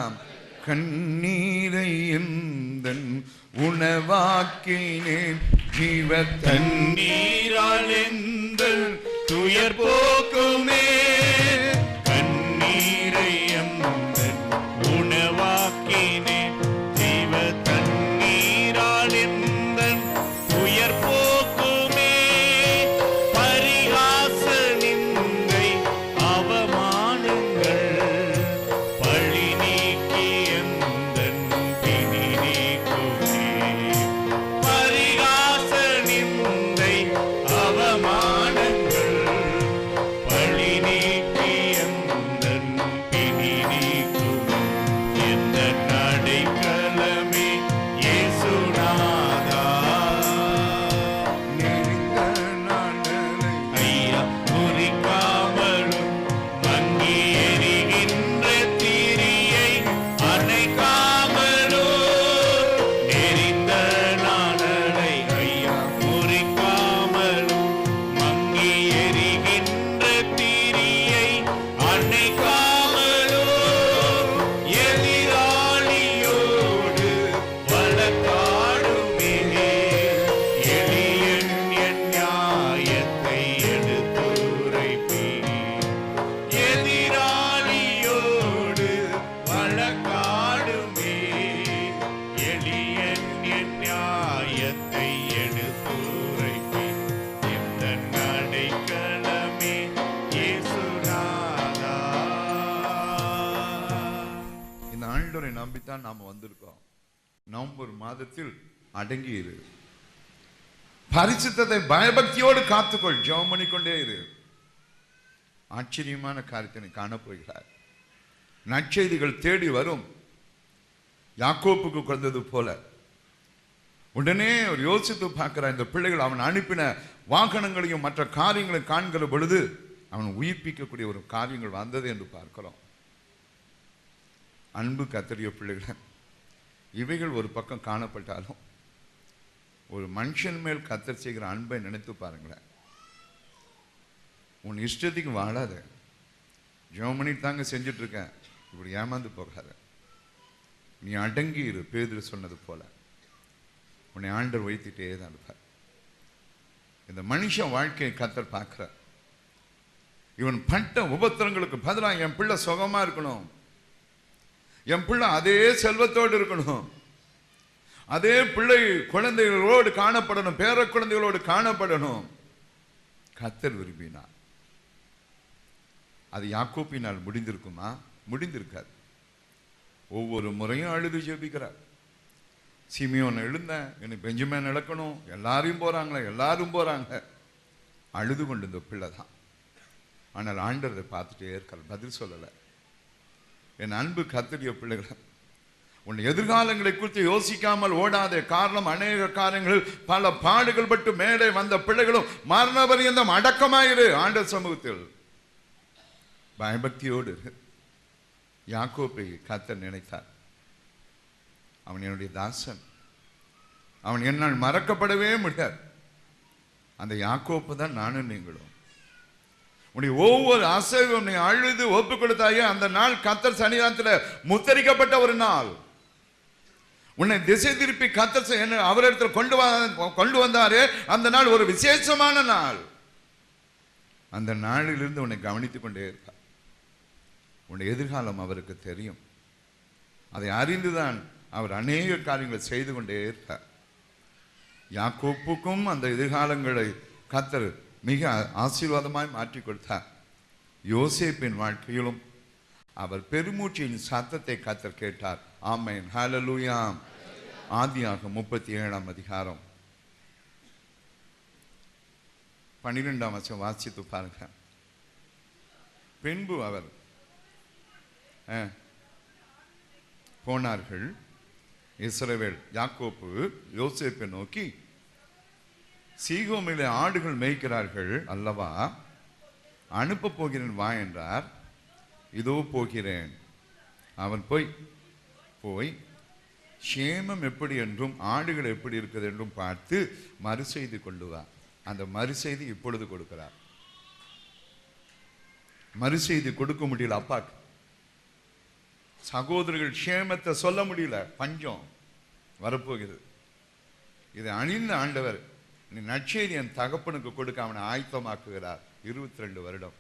கண்ணீரை எந்தன் உணவாக்கினேன், ஜீவ தண்ணீரால் எந்தன் துயர் போக்குமே. கண்ணீரை எந்தன் உணவாக்கினேன், ஜீவ தண்ணீரால் எந்தன் துயர் போக்குமே. பரிகாச நிந்தை அவமானங்கள் பழி நீக்கி எந்தன் பிணி நீக்குமே. பரிகாச நிந்தை அவமானங்கள் பழி நீக்கி எந்தன் பிணி நீக்குமே. எந்தன் அடைக்கலமே இயேசுநாதா. ஐயா குறிக்காமலும் மங்கி எரிகின்ற தீரியை அணைக்காமலோ நெறிந்த நாணலை. ஐயா குறிக்காமலும் மங்கி எரிகின்ற தீரியை அணைக்காமலோ எதிராளியோடு வழக்காடுமே. எளியன் என் நியாயத்தை எடுத்துரைப்பேன். எதிராளியோடு வழக்காடுமே. எளியன் என் நியாயத்தை எடுத்துரைப்பேன். எந்தன் அடைக்கலமே இயேசுநாதா. இந்த ஆண்டவரை நம்பித்தான் நாம வந்திருக்கோம். நவம்பர் மாதத்தில் அடங்கி இரு. பரிசுத்தத்தை பயபக்தியோடு காத்துக்கொள். ஜெபம் பண்ணிக்கொண்டே இரு. ஆச்சரியமான காரியத்தை காணப்போகிறார். நற்செய்திகள் தேடி வரும். யாக்கோப்புக்கு குறைந்தது போல உடனே ஒரு யோசித்து பார்க்கிற இந்த பிள்ளைகள் அவன் அனுப்பின வாகனங்களையும் மற்ற காரியங்களையும் காண்கிற பொழுது அவன் உயிர்ப்பிக்கக்கூடிய ஒரு காரியங்கள் வந்தது என்று பார்க்கிறோம். அன்பு கத்தரிய பிள்ளைகள், இவைகள் ஒரு பக்கம் காணப்பட்டாலும் ஒரு மனுஷன் மேல் கத்தர் செய்கிற அன்பை நினைத்து பாருங்களேன். உன் இஷ்டத்துக்கு வாழாத. ஜெர்மனி தாங்க செஞ்சுட்டு இருக்கேன், இப்படி ஏமாந்து போகாத. நீ அடங்கி இரு. பேதுரு சொன்னது போல உன்னை ஆண்டவர் வைத்துட்டே தான் இருப்பார். இந்த மனுஷன் வாழ்க்கையை கத்தர் பார்க்கிற. இவன் பட்ட உபத்திரங்களுக்கு பதிலாக என் பிள்ளை சுகமா இருக்கணும், என் பிள்ளை அதே செல்வத்தோடு இருக்கணும், அதே பிள்ளை குழந்தைகளோடு காணப்படணும், பேர குழந்தைகளோடு காணப்படணும். கர்த்தர் விரும்பினார். அது யாக்கோப்பினால் முடிந்திருக்குமா? முடிந்திருக்காது. ஒவ்வொரு முறையும் அழுது ஜெபிக்கிறார். சிமியோன் எழுந்தேன், எனக்கு பெஞ்சமின் இழக்கணும், எல்லாரும் போறாங்க, அழுது கொண்டு இந்த பிள்ளை தான். ஆனால் ஆண்டவரை பார்த்துட்டே இருக்கார், பதில் சொல்லலை. என் அன்பு கர்த்தருடைய பிள்ளைகளை, உன் எதிர்காலங்களை குறித்து யோசிக்காமல் ஓடாதே. காரணம், அநேக காரியங்கள், பல பாடுகள் பட்டு மேலே வந்த பிள்ளைகளும் மரண பரியந்தம் அடக்கமாயிரு ஆண்டவர் சமூகத்தில். பயபக்தியோடு யாக்கோப்பை கர்த்தர் நினைத்தார். அவன் என்னுடைய தாசன், அவன் என்னால் மறக்கப்படவே முடியாது. அந்த யாக்கோப்பு தான் நானும் நீங்களும். உன்னுடைய ஒவ்வொரு அசைவும் நீ அழுது ஒப்பு கொடுத்தாயே, அந்த நாள் கர்த்தர் சன்னிதானத்தில் முத்தரிக்கப்பட்ட ஒரு நாள். உன்னை திசை திருப்பி கர்த்தர் அவரிடத்தில் கொண்டு வந்தாரே, அந்த நாள் ஒரு விசேஷமான நாள். அந்த நாளிலிருந்து உன்னை கவனித்துக் கொண்டே இருப்பார். உன்னுடைய எதிர்காலம் அவருக்கு தெரியும். அதை அறிந்துதான் அவர் அநேக காரியங்களை செய்து கொண்டே இருப்பார். யாக்கோப்புக்கும் அந்த எதிர்காலங்களை கர்த்தர் மிக ஆசீர்வாதமாய் மாற்றி கொடுத்தார். யோசேப்பின் வாழ்க்கையிலும் அவர் பெருமூச்சின் சத்தத்தை கர்த்தர் கேட்டார். ஆமென், ஹல்லேலூயா. ஆதியாகமம் 37ஆம் அதிகாரம் 12ஆம் வசனம் வாசித்து பாருங்க. பின்பு அவர் போனார்கள். இஸ்ரவேல் யாக்கோப்பு யோசேப்பை நோக்கி, சீகோமிலே ஆடுகள் மேய்க்கிறார்கள் அல்லவா, அனுப்ப போகிறேன் வா என்றார். இதோ போகிறேன். அவன் போய் சேமம் எப்படி என்றும் ஆடுகள் எப்படி இருக்குது என்றும் பார்த்து மறுசெய்தி கொண்டு வா. அந்த மறுசெய்தி இப்பொழுது கொடுக்கிறார். மறுசெய்தி கொடுக்க முடியல அப்பாக்கு. சகோதரர்கள் சேமத்தை சொல்ல முடியல, பஞ்சம் வரப்போகிறது. இதை அணிந்த ஆண்டவர் நீ நற்செய்தி என் தகப்பனுக்கு கொடுக்க அவனை ஆயத்தமாக்குகிறார். 22 வருடம்.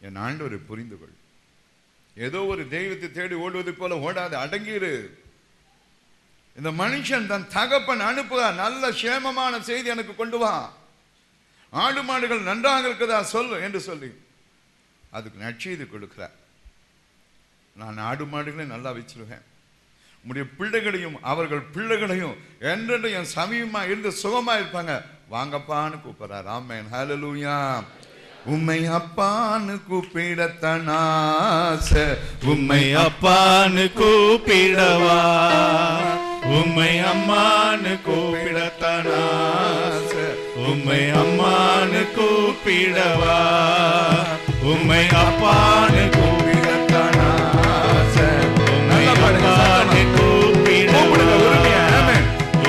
என் ஆண்டவரை புரிந்து கொள். ஏதோ ஒரு தெய்வத்தை தேடி ஓடுவது போல ஓடாது, அடங்கிரு. இந்த மனுஷன் தன் தகப்பன் அனுப்புகிறார், நல்ல சேமமான செய்தி எனக்கு கொண்டு வா, ஆடு மாடுகள் நன்றாக இருக்குதா சொல்லு என்று சொல்லி அதுக்கு நற்செய்தி கொடுக்கிறார். நான் ஆடு மாடுகளை நல்லா வச்சிருவேன், உம்முடைய பிள்ளைகளையும் அவர்கள் பிள்ளைகளையும் என்றென்று என் சமீபமா இருந்து சுகமா இருப்பாங்க, வாங்கப்பான்னு கூப்பிடுறார். ஆமென், ஹல்லேலூயா. உம்மை அப்பான்னு கூப்பிடத்தான் ஆசை, உம்மை அப்பான்னு கூப்பிடவா, உம்மை அம்மான்னு கூப்பிடத்தான் ஆசை, உம்மை அம்மான்னு கூப்பிடவா, உம்மை அப்பான்னு கூப்பிடத்தான் ஆசை, உம்மை அப்பான்னு கூப்பிடவா,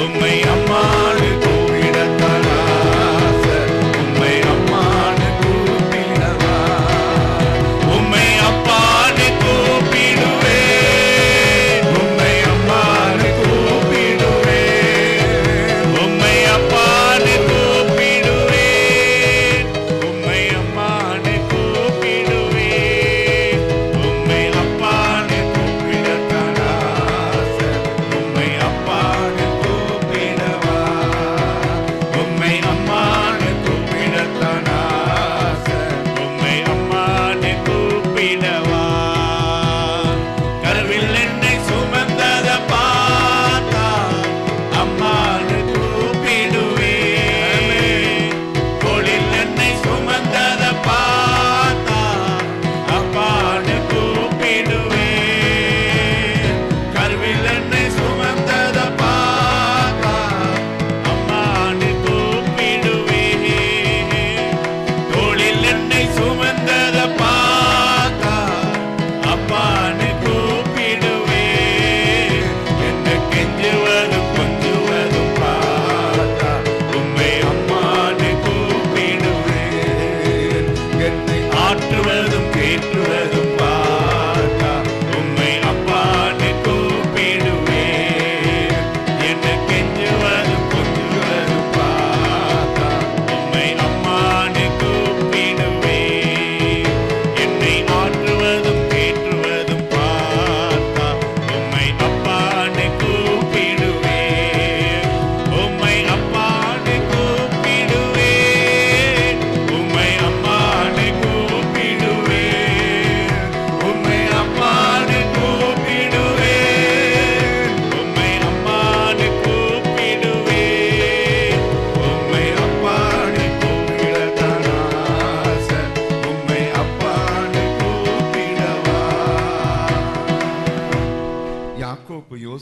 உம்மை அம்மான்னு கூப்பிடத்தான் ஆசை, உம்மை அம்மான்னு கூப்பிடவா, உம்மை அப்பான்னு கூப்பிடுவே, உம்மை அம்மான்னு கூப்பிடுவே, உம்மை அப்பான்னு கூப்பிடுவே, உம்மை அம்மான்னு கூப்பிடுவே, உம்மை அப்பான்னு கூப்பிடத்தான்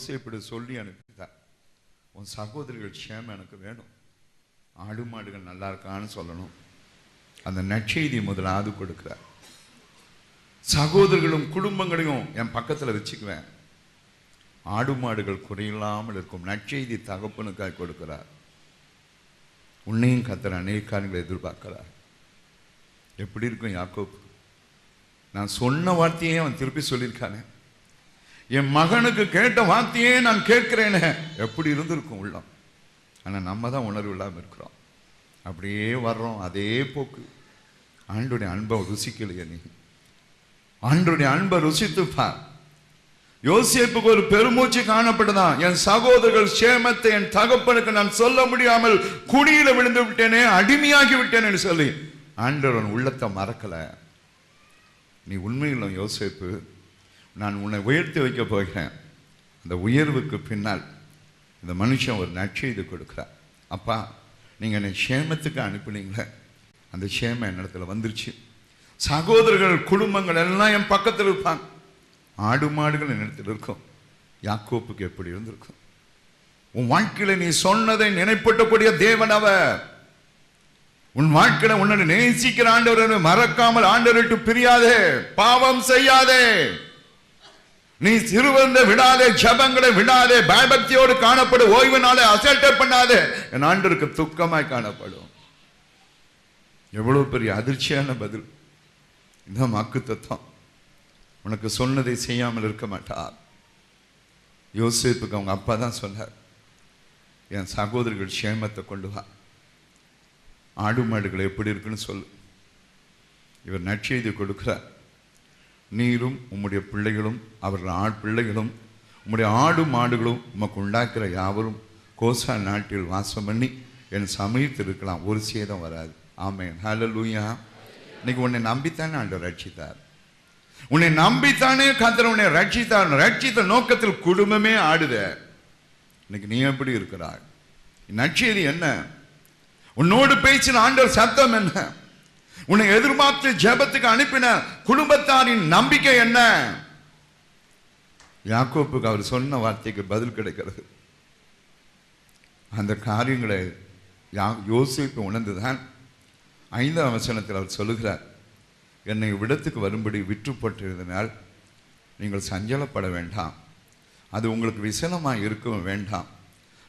யோசேப்பு சொல்லி அனுப்பிட்டார், உன் சகோதரிகள் க்ஷேமம் எனக்கு வேணும், ஆடு மாடுகள் நல்லா இருக்கான்னு சொல்லணும். அந்த நற்செய்தி முதலாவது கொடுக்கிறார். சகோதரர்களும் குடும்பங்களையும் என் பக்கத்தில் வச்சுக்குவேன், ஆடு மாடுகள் குறையில்லாமல் இருக்கும் நற்செய்தி தகப்பனுக்காக கொடுக்கிறார். உன்னையும் கர்த்தர் அநேக காரியங்களை எதிர்பார்க்கிறார். எப்படி இருக்கும் யாக்கோபு? நான் சொன்ன வார்த்தையே அவன் திருப்பி சொல்லியிருக்கானே, என் மகனுக்கு கேட்ட வார்த்தையே நான் கேட்கிறேனே, எப்படி இருந்திருக்கும் உள்ளம். ஆனால் நம்ம தான் உணர்வு இல்லாமல் இருக்கிறோம், அப்படியே வர்றோம் அதே போக்கு. ஆண்டோடைய அன்பை ருசிக்கலையே நீ, ஆண்டோடைய அன்பை ருசித்துப்பார். யோசேப்புக்கு ஒரு பெருமூச்சு காணப்படுதான், என் சகோதரர்கள் சேமத்தை என் தகப்பனுக்கு நான் சொல்ல முடியாமல் குழியில விழுந்து விட்டேனே, அடிமையாகி விட்டேன்னு சொல்லி ஆண்டவன் உள்ளத்தை மறக்கல. நீ உண்மையில் யோசேப்பு, நான் உன்னை உயர்த்தி வைக்க போகிறேன். அந்த உயர்வுக்கு பின்னால் இந்த மனுஷன் ஒரு நற்செய்தி கொடுக்கிறார். அப்பா, நீங்கள் என்னை சேமத்துக்கு அனுப்பினீங்களே, அந்த சேமம் என்னிடத்துல வந்துருச்சு. சகோதரர்கள் குடும்பங்கள் எல்லாம் என் பக்கத்தில் இருப்பாங்க, ஆடு மாடுகள் என்னிடத்தில் இருக்கும். யாக்கோப்புக்கு எப்படி இருந்திருக்கும்? உன் வாழ்க்கையில நீ சொன்னதை நினைப்பட்டக்கூடிய தேவன் அவர். உன் வாழ்க்கையில உன்னை நேசிக்கிற ஆண்டவரை மறக்காமல் ஆண்டவரை விட்டு பிரியாதே, பாவம் செய்யாதே, நீ சிறுவந்த விடாதே, ஜபங்களை விடாதே, பயபக்தியோடு காணப்படும், ஓய்வு நாளை அசல்ட் பண்ணாதே, என் ஆண்டவருக்கு துக்கமாய் காணப்படும். எவ்வளவு பெரிய அதிர்ச்சியான பதில்! இந்த வாக்கு தத்துவம். உனக்கு சொன்னதை செய்யாமல் இருக்க மாட்டார். யோசேப்புக்கு அவங்க அப்பா தான் சொன்னார், என் சகோதரிகள் சேமத்தை கொண்டு வா, ஆடு மாடுகள் எப்படி இருக்குன்னு சொல்லு. இவர் நற்செய்தி கொடுக்கிறார். நீரும் உம்முடைய பிள்ளைகளும் அவர்கள் ஆண் பிள்ளைகளும் உம்முடைய ஆடு மாடுகளும் உமக்கு உண்டாக்குற யாவரும் கோசா நாட்டில் வாசம் பண்ணி என் சமயத்தில் இருக்கலாம், ஒரு சேதம் வராது. ஆமென், ஹல்லேலூயா. இன்னைக்கு உன்னை நம்பித்தானே ஆண்டவர் ரட்சித்தார், உன்னை நம்பித்தானே கர்த்தர் உன்னை ரட்சித்தார். ரட்சித்த நோக்கத்தில் குடும்பமே ஆடுத. இன்னைக்கு நீ எப்படி இருக்கிறாய்? நற்செய்தி என்ன? உன்னோடு பேசின ஆண்டவர் சத்தம் என்ன? உன்னை எதிர்பார்த்து ஜெபத்துக்கு அனுப்பின குடும்பத்தாரின் நம்பிக்கை என்ன? யாக்கோப்புக்கு அவர் சொன்ன வார்த்தைக்கு பதில் கிடைக்கிறது. அந்த காரியங்களை யோசேப்பு உணர்ந்துதான் 5ஆம் வசனத்தில் அவர் சொல்லுகிறார், என்னை விடத்துக்கு வரும்படி விற்றுப்பட்டிருந்தனால் நீங்கள் சஞ்சலப்பட வேண்டாம், அது உங்களுக்கு விசனமாக இருக்கவும் வேண்டாம்,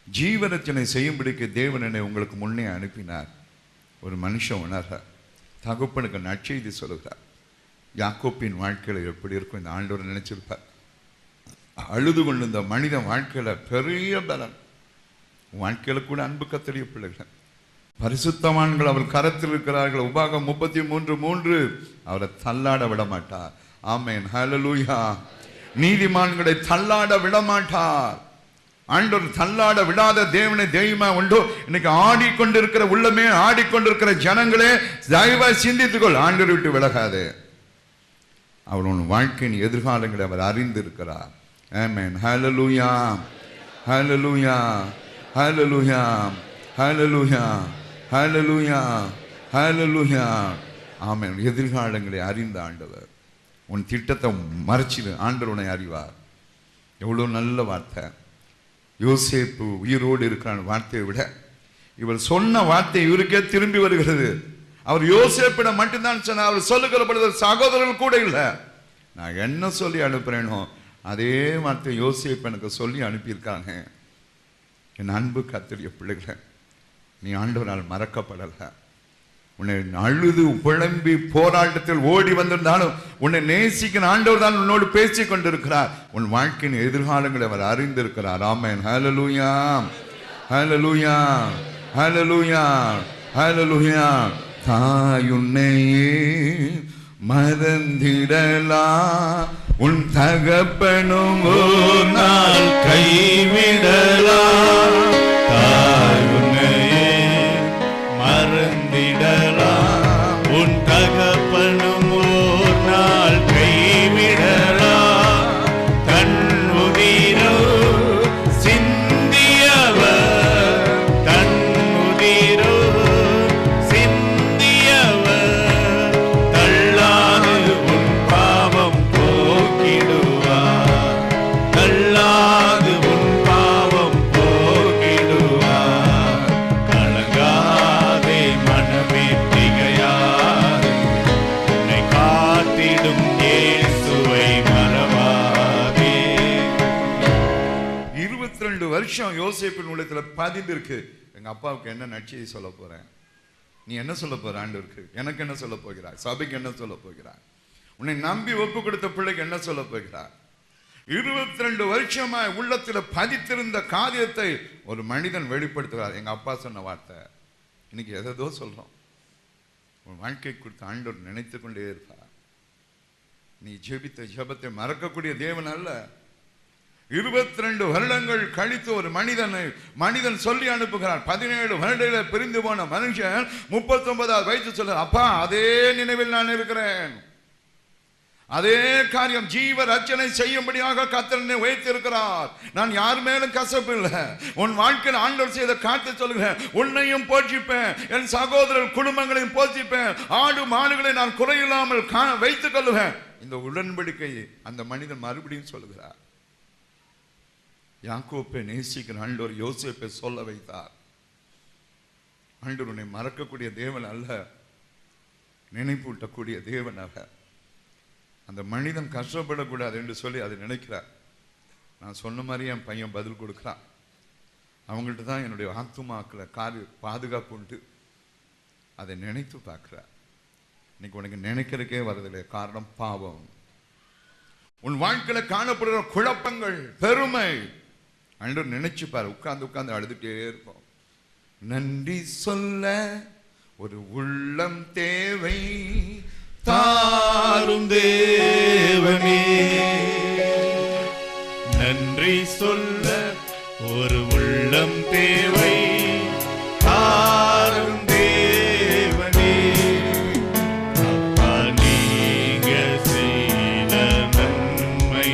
ஜீவரச்சனை செய்யும்படிக்கு தேவன் என்னை உங்களுக்கு முன்னே அனுப்பினார். ஒரு மனுஷன் உணர்க தகப்பனுக்கு நற்செய்தி சொல்லுகிறார். யாக்கோப்பின் வாழ்க்கையில் எப்படி இருக்கும் இந்த ஆண்டவர் நினைச்சிருப்பார். அழுது கொண்டு இந்த மனித வாழ்க்கையில் பெரிய பலன். வாழ்க்கையில் கூட அன்பு கத்தரிய பிள்ளைகள் பரிசுத்தவான்கள் அவர் கரத்தில் இருக்கிறார்கள். உபாகம் 33:3 அவரை தள்ளாட விட மாட்டார். ஆமென், ஹல்லேலூயா. நீதிமான்களை தள்ளாட விட மாட்டார். ஆண்டவர் தள்ளாட விடாத தேவனை தெய்வமா உண்டோ? இன்னைக்கு ஆடிக்கொண்டிருக்கிற உள்ளமே, ஆடிக்கொண்டிருக்கிற ஜனங்களே, தயவா சிந்தித்துக்கொள், ஆண்டவர் விட்டு விலகாதே. அவர் உன் வாழ்க்கையின் எதிர்காலங்களை அவர் அறிந்திருக்கிறார். ஆமென், ஹல்லேலூயா, ஹல்லேலூயா, ஹல்லேலூயா, ஹல்லேலூயா, ஹல்லேலூயா, ஹல்லேலூயா. ஆமென். எதிர்காலங்களை அறிந்த ஆண்டவர். உன் திட்டத்தை மறைச்சிடு, ஆண்டவர் உன்னை அறிவார். எவ்வளோ நல்ல வார்த்தை! யோசேப்பு உயிரோடு இருக்கிறான் வார்த்தையை விட இவர் சொன்ன வார்த்தை இவருக்கே திரும்பி வருகிறது. அவர் யோசேப்பிடம் மட்டும்தான் சொன்னார். அவர் சொல்லுகிறப்படுது சகோதரர்கள் கூட இல்லை. நான் என்ன சொல்லி அனுப்புறேனோ அதே வார்த்தை யோசேப்பு எனக்கு சொல்லி அனுப்பியிருக்காங்க. என் அன்பு கர்த்தருடைய பிள்ளைகளை, நீ ஆண்டவரால் மறக்கப்படலை. உன்னை அழுது புலம்பி போராட்டத்தில் ஓடி வந்திருந்தாலும் உன்னை நேசிக்கிற ஆண்டவர் தான் உன்னோடு பேசிக் கொண்டிருக்கிறார். உன் வாழ்க்கையின் எதிர்காலங்களை அவர் அறிந்திருக்கிறார். ஆமென், ஹல்லேலூயா, ஹல்லேலூயா, ஹல்லேலூயா, ஹல்லேலூயா. தாயுன்னையே மறந்திடலா, உன் தகப்பனும் ஒரு நாள் கைவிடலா. தாயுன்னையே மறந்திடலாம், உன் தகப்பனும் ஒரு நாள் கைவிடலாம். தன் உதிரோ சிந்தியவர், தன் உதிரோ சிந்தியவர், தள்ளாது உன் பாவம் போக்கிடுவார், தள்ளாது 22 வருஷம் யோசேப்பின் உள்ளத்துல பதிந்திருக்கு. எங்க அப்பாவுக்கு என்ன நற்செய்தி சொல்ல போறேன், நீ என்ன சொல்ல போற ஆண்டவருக்கு, எனக்கு என்ன சொல்ல போகிறாய், சபைக்கு என்ன சொல்ல போகிறாய், உன்னை நம்பி ஒப்பு கொடுத்த பிள்ளைக்கு என்ன சொல்ல போகிறாய்? 22 வருஷமாய் உள்ளத்துல பதித்திருந்த காரியத்தை ஒரு மனிதன் வெளிப்படுத்துகிறார். எங்க அப்பா சொன்ன வார்த்தை. இன்னைக்கு எதோ சொல்றோம். உன் வாழ்க்கை குறித்து ஆண்டவர் நினைத்து கொண்டே இருப்பார். நீ ஜெபித்த ஜெபத்தை மறக்கக்கூடிய தேவன் அல்ல. 22 வருடங்கள் கழித்து ஒரு மனிதன் சொல்லி அனுப்புகிறார். 17 வருடங்களை பிரிந்து போன மனுஷன் 39வது வயசு சொல்ற, அப்பா அதே நினைவில் நான் இருக்கிறேன், அதே காரியம் ஜீவ ரட்சனை செய்யும்படியாக கர்த்தர் வைத்திருக்கிறார், நான் யார் மேலும் கசப்பு இல்லை. உன் வாழ்க்கையில் ஆண்டவர் செய்த காத்து சொல்லுகிறேன், உன்னையும் போஷிப்பேன், என் சகோதரர் குடும்பங்களையும் போஷிப்பேன், ஆடு மாடுகளை நான் குறையில்லாமல் வைத்துக் கொள்ளுவேன். இந்த உடன்படிக்கையை அந்த மனிதன் மறுபடியும் சொல்லுகிறார். யாக்கோப்பை நேசிக்கிற ஆண்டவர் யோசேப்பை சொல்ல வைத்தார். ஆண்டவர் உன்னை மறக்கக்கூடிய தேவன் அல்ல, நினைப்பூட்டக்கூடிய தேவன் அல்ல. அந்த மனிதன் கஷ்டப்படக்கூடாது என்று சொல்லி அதை நினைக்கிறார். நான் சொன்ன மாதிரி என் பையன் பதில் கொடுக்குறான். அவங்கள்ட்ட தான் என்னுடைய ஆத்துமாக்களை பாதுகாப்பு உண்டு. அதை நினைத்து பார்க்கிறார். இன்னைக்கு உனக்கு நினைக்கிறதுக்கே வரதில்லை. காரணம் பாவம். உன் வாழ்க்கையில காணப்படுகிற குழப்பங்கள், பெருமை. ஆண்டவர் நினைச்சு பாரு. உட்கார்ந்து அழுதுட்டே இருப்போம். நன்றி சொல்ல ஒரு உள்ளம் தேவை, தாரும் தேவனே. நன்றி சொல்ல ஒரு உள்ளம் தேவை, தாரும் தேவனே. அப்பா நீங்க செய்த நன்மை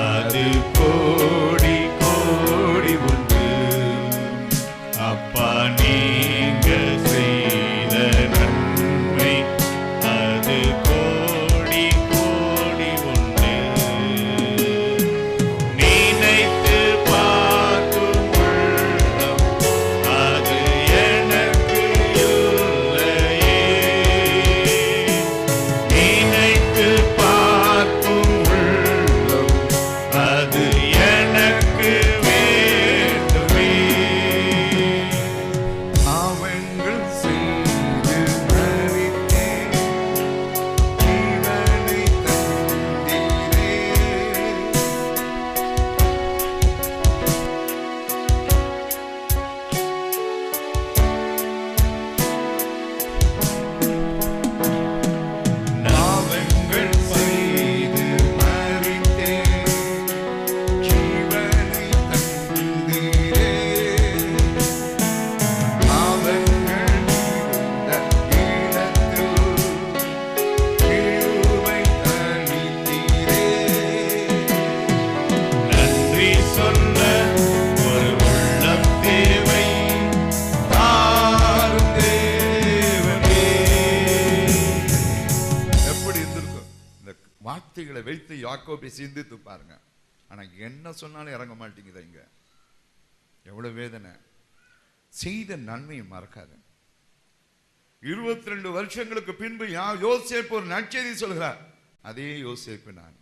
அது கோடி கோடி உண்டு. அப்பா நீங்க செய்த நன்மை அது கோடி கோடி உண்டு. நினைத்து பார்க்கும் உள்ளம் அது எனக்கு இல்லையே. நினைத்து பார்க்கும் உள்ளம் அது எனக்கு வேண்டுமே. பாவங்கள் செய்து மரித்தேன், ஜீவனை தந்தீரே. பாவங்கள் செய்து மரித்தேன், ஜீவனை தந்தீரே. பாவங்கள் இருந்த இடத்தில் கிருபை அளித்தீரே. நன்றி சொல்ல ஒரு உள்ளம் தேவை, தாரும் தேவனே. எப்படி இருந்திருக்கும்? இந்த வார்த்தைகளை வைத்து யாக்கோபை சிந்தித்து பாருங்க. ஆனா என்ன சொன்னாலும் இறங்க மாட்டேங்குது. இங்க எவ்வளவு வேதனை. செய்த நன்மையை மறக்காத. 22 வருஷங்களுக்கு பின்பு யோசேப்பு ஒரு நற்செய்தி சொல்கிறார். அதே யோசேப்பு நான்.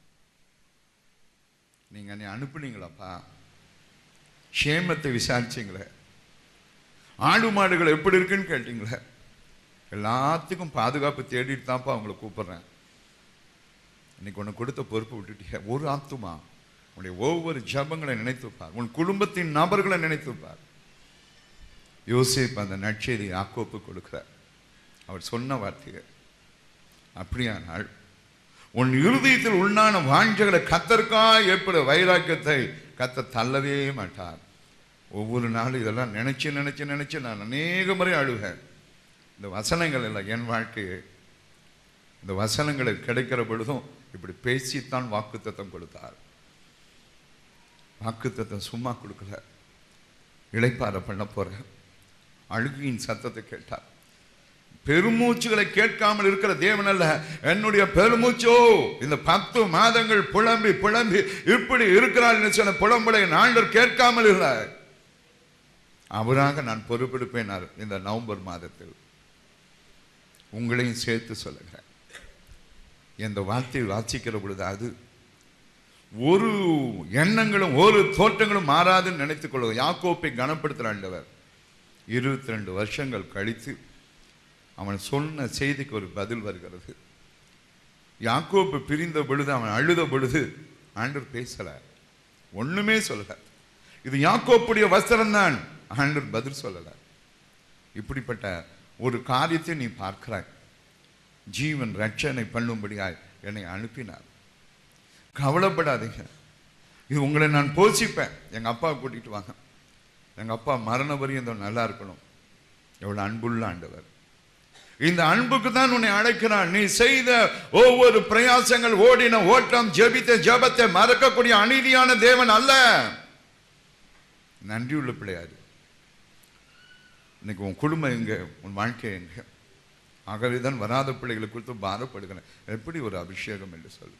நீங்க என்னை அனுப்புனீங்களாப்பா, க்ஷேமத்தை விசாரிச்சீங்களே, ஆடு மாடுகள் எப்படி இருக்குன்னு கேட்டீங்களே, எல்லாத்துக்கும் பாதுகாப்பு தேடிட்டு தான்ப்பா அவங்களை கூப்பிடுறேன். இன்னைக்கு உனக்கு கொடுத்த பொறுப்பு விட்டுட்டீங்க. ஒரு ஆத்துமா உன்னுடைய ஒவ்வொரு ஜபங்களை நினைத்துப்பார், உன் குடும்பத்தின் நபர்களை நினைத்துப்பார். யோசேப்பு அந்த நற்செய்தி யாக்கோப்பு கொடுக்கிறார். அவர் சொன்ன வார்த்தைகள். அப்படியானால் உன் இருதயத்தில் உண்டான வாஞ்சைகளை கர்த்தருக்காய் ஏற்பட வைராக்கியத்தை கர்த்தர் தள்ளவே மாட்டார். ஒவ்வொரு நாளும் இதெல்லாம் நினைச்சு நான் அநேக முறை அழுவேன். இந்த வசனங்கள் இல்லை என் வாழ்க்கையை. இந்த வசனங்களை கிடைக்கிற பொழுதும் இப்படி பேசித்தான் வாக்குத்தத்தம் கொடுத்தார். வாக்குத்தத்தம் சும்மா கொடுக்கல. இளைப்பாற பண்ண போற அழுகையின் சத்தத்தை கேட்டார். பெருமூச்சுகளை கேட்காமல் இருக்கிற தேவன் அல்ல. என்னுடைய பெருமூச்சோ இந்த 10 மாதங்கள் புலம்பி புலம்பி இப்படி இருக்கிறாள் சொன்ன புலம்பலை ஆண்டவர் கேட்காமல் இல்லை. அவராக நான் பொறுப்பெடுப்பேன். இந்த நவம்பர் மாதத்தில் உங்களையும் சேர்த்து சொல்லுகிறேன். இந்த வார்த்தையை வாசிக்கிற பொழுது அது ஒரு எண்ணங்களும் ஒரு தோற்றங்களும் மாறாதுன்னு நினைத்துக் கொள்வது. யாக்கோப்பை கனப்படுத்துற ஆண்டவர் 22 வருஷங்கள் கழித்து அவன் சொன்ன செய்திக்கு ஒரு பதில் வருகிறது. யாக்கோப்பு பிரிந்த பொழுது, அவன் அழுத பொழுது ஆண்டவர் பேசல, ஒண்ணுமே சொல்லல. இது யாக்கோப்புடைய வஸ்திரம் தான், ஆண்டவர் பதில் சொல்லல. இப்படிப்பட்ட ஒரு காரியத்தை நீ பார்க்கிறாய். ஜீவன் ரட்சனை பண்ணும்படியாய் என்னை அனுப்பினார். கவலைப்படாதீங்க, இது உங்களை நான் போஷிப்பேன். எங்க அப்பா கூட்டிட்டு வாங்க, எங்க அப்பா மரண வரையும் நல்லா இருக்கணும். எவ்வளவு அன்புள்ள ஆண்டவர். இந்த அன்புக்கு தான் உன்னை அழைக்கிறான். நீ செய்த ஒவ்வொரு பிரயாசங்கள், ஓடின ஓட்டம், ஜெபித்த ஜெபத்தை மறக்கக்கூடிய அநீதியான தேவன் அல்ல, நன்றியுள்ள பிள்ளையாரு. இன்னைக்கு உன் குடும்பம் எங்க, உன் வாழ்க்கை எங்க? ஆகவேதான் வராத பிள்ளைகளை குறித்து பாரப்படுகிறேன். எப்படி ஒரு அபிஷேகம் என்று சொல்லு.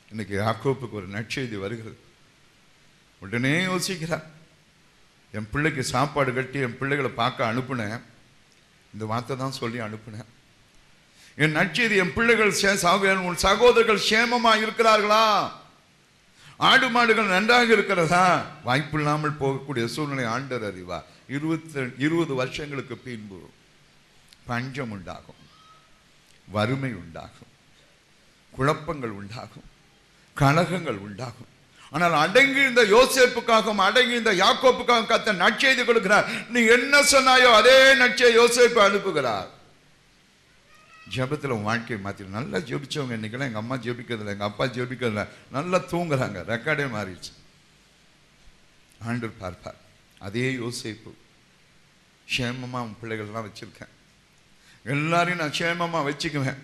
இன்னைக்கு யாக்கோப்புக்கு ஒரு நற்செய்தி வருகிறது. உடனே யோசிக்கிறார், என் பிள்ளைக்கு சாப்பாடு கட்டி என் பிள்ளைகளை பார்க்க அனுப்புனேன், இந்த வார்த்தை தான் சொல்லி அனுப்புனேன். என் நற்செய்தி, என் பிள்ளைகள் உன் சகோதரர்கள் சேமமா இருக்கிறார்களா, ஆடு மாடுகள் நன்றாக இருக்கிறதா? வாய்ப்பு இல்லாமல் போகக்கூடிய சூழ்நிலை ஆண்டவர் அறிவா. 20 வருஷங்களுக்கு பின்பு பஞ்சம் உண்டாகும், வறுமை உண்டாகும், குழப்பங்கள் உண்டாகும், கலகங்கள் உண்டாகும். ஆனால் அடங்கி இந்த யோசேப்புக்காகவும் அடங்கி இந்த யாக்கோப்புக்காகவும் கர்த்தர் நற்செய்தி கொடுக்கிறார். நீ என்ன சொன்னாயோ அதே நற்செய்தி யோசேப்பு அனுப்புகிறார். ஜெபத்தில் உன் வாழ்க்கையை மாற்றி நல்லா ஜெபிச்சவங்க இன்னைக்கெல்லாம் எங்கள் அம்மா ஜெபிக்கிறதில்ல, எங்கள் அப்பா ஜெபிக்கிறதில்ல, நல்லா தூங்குறாங்க, ரெக்கார்டே மாறிடுச்சு. ஆண்டவர் பார்ப்பார். அதே யோசேப்பு, சேமமாக உன் பிள்ளைகள்லாம் வச்சிருக்கேன், எல்லாரையும் நான் சேமமாக வச்சுக்குவேன்.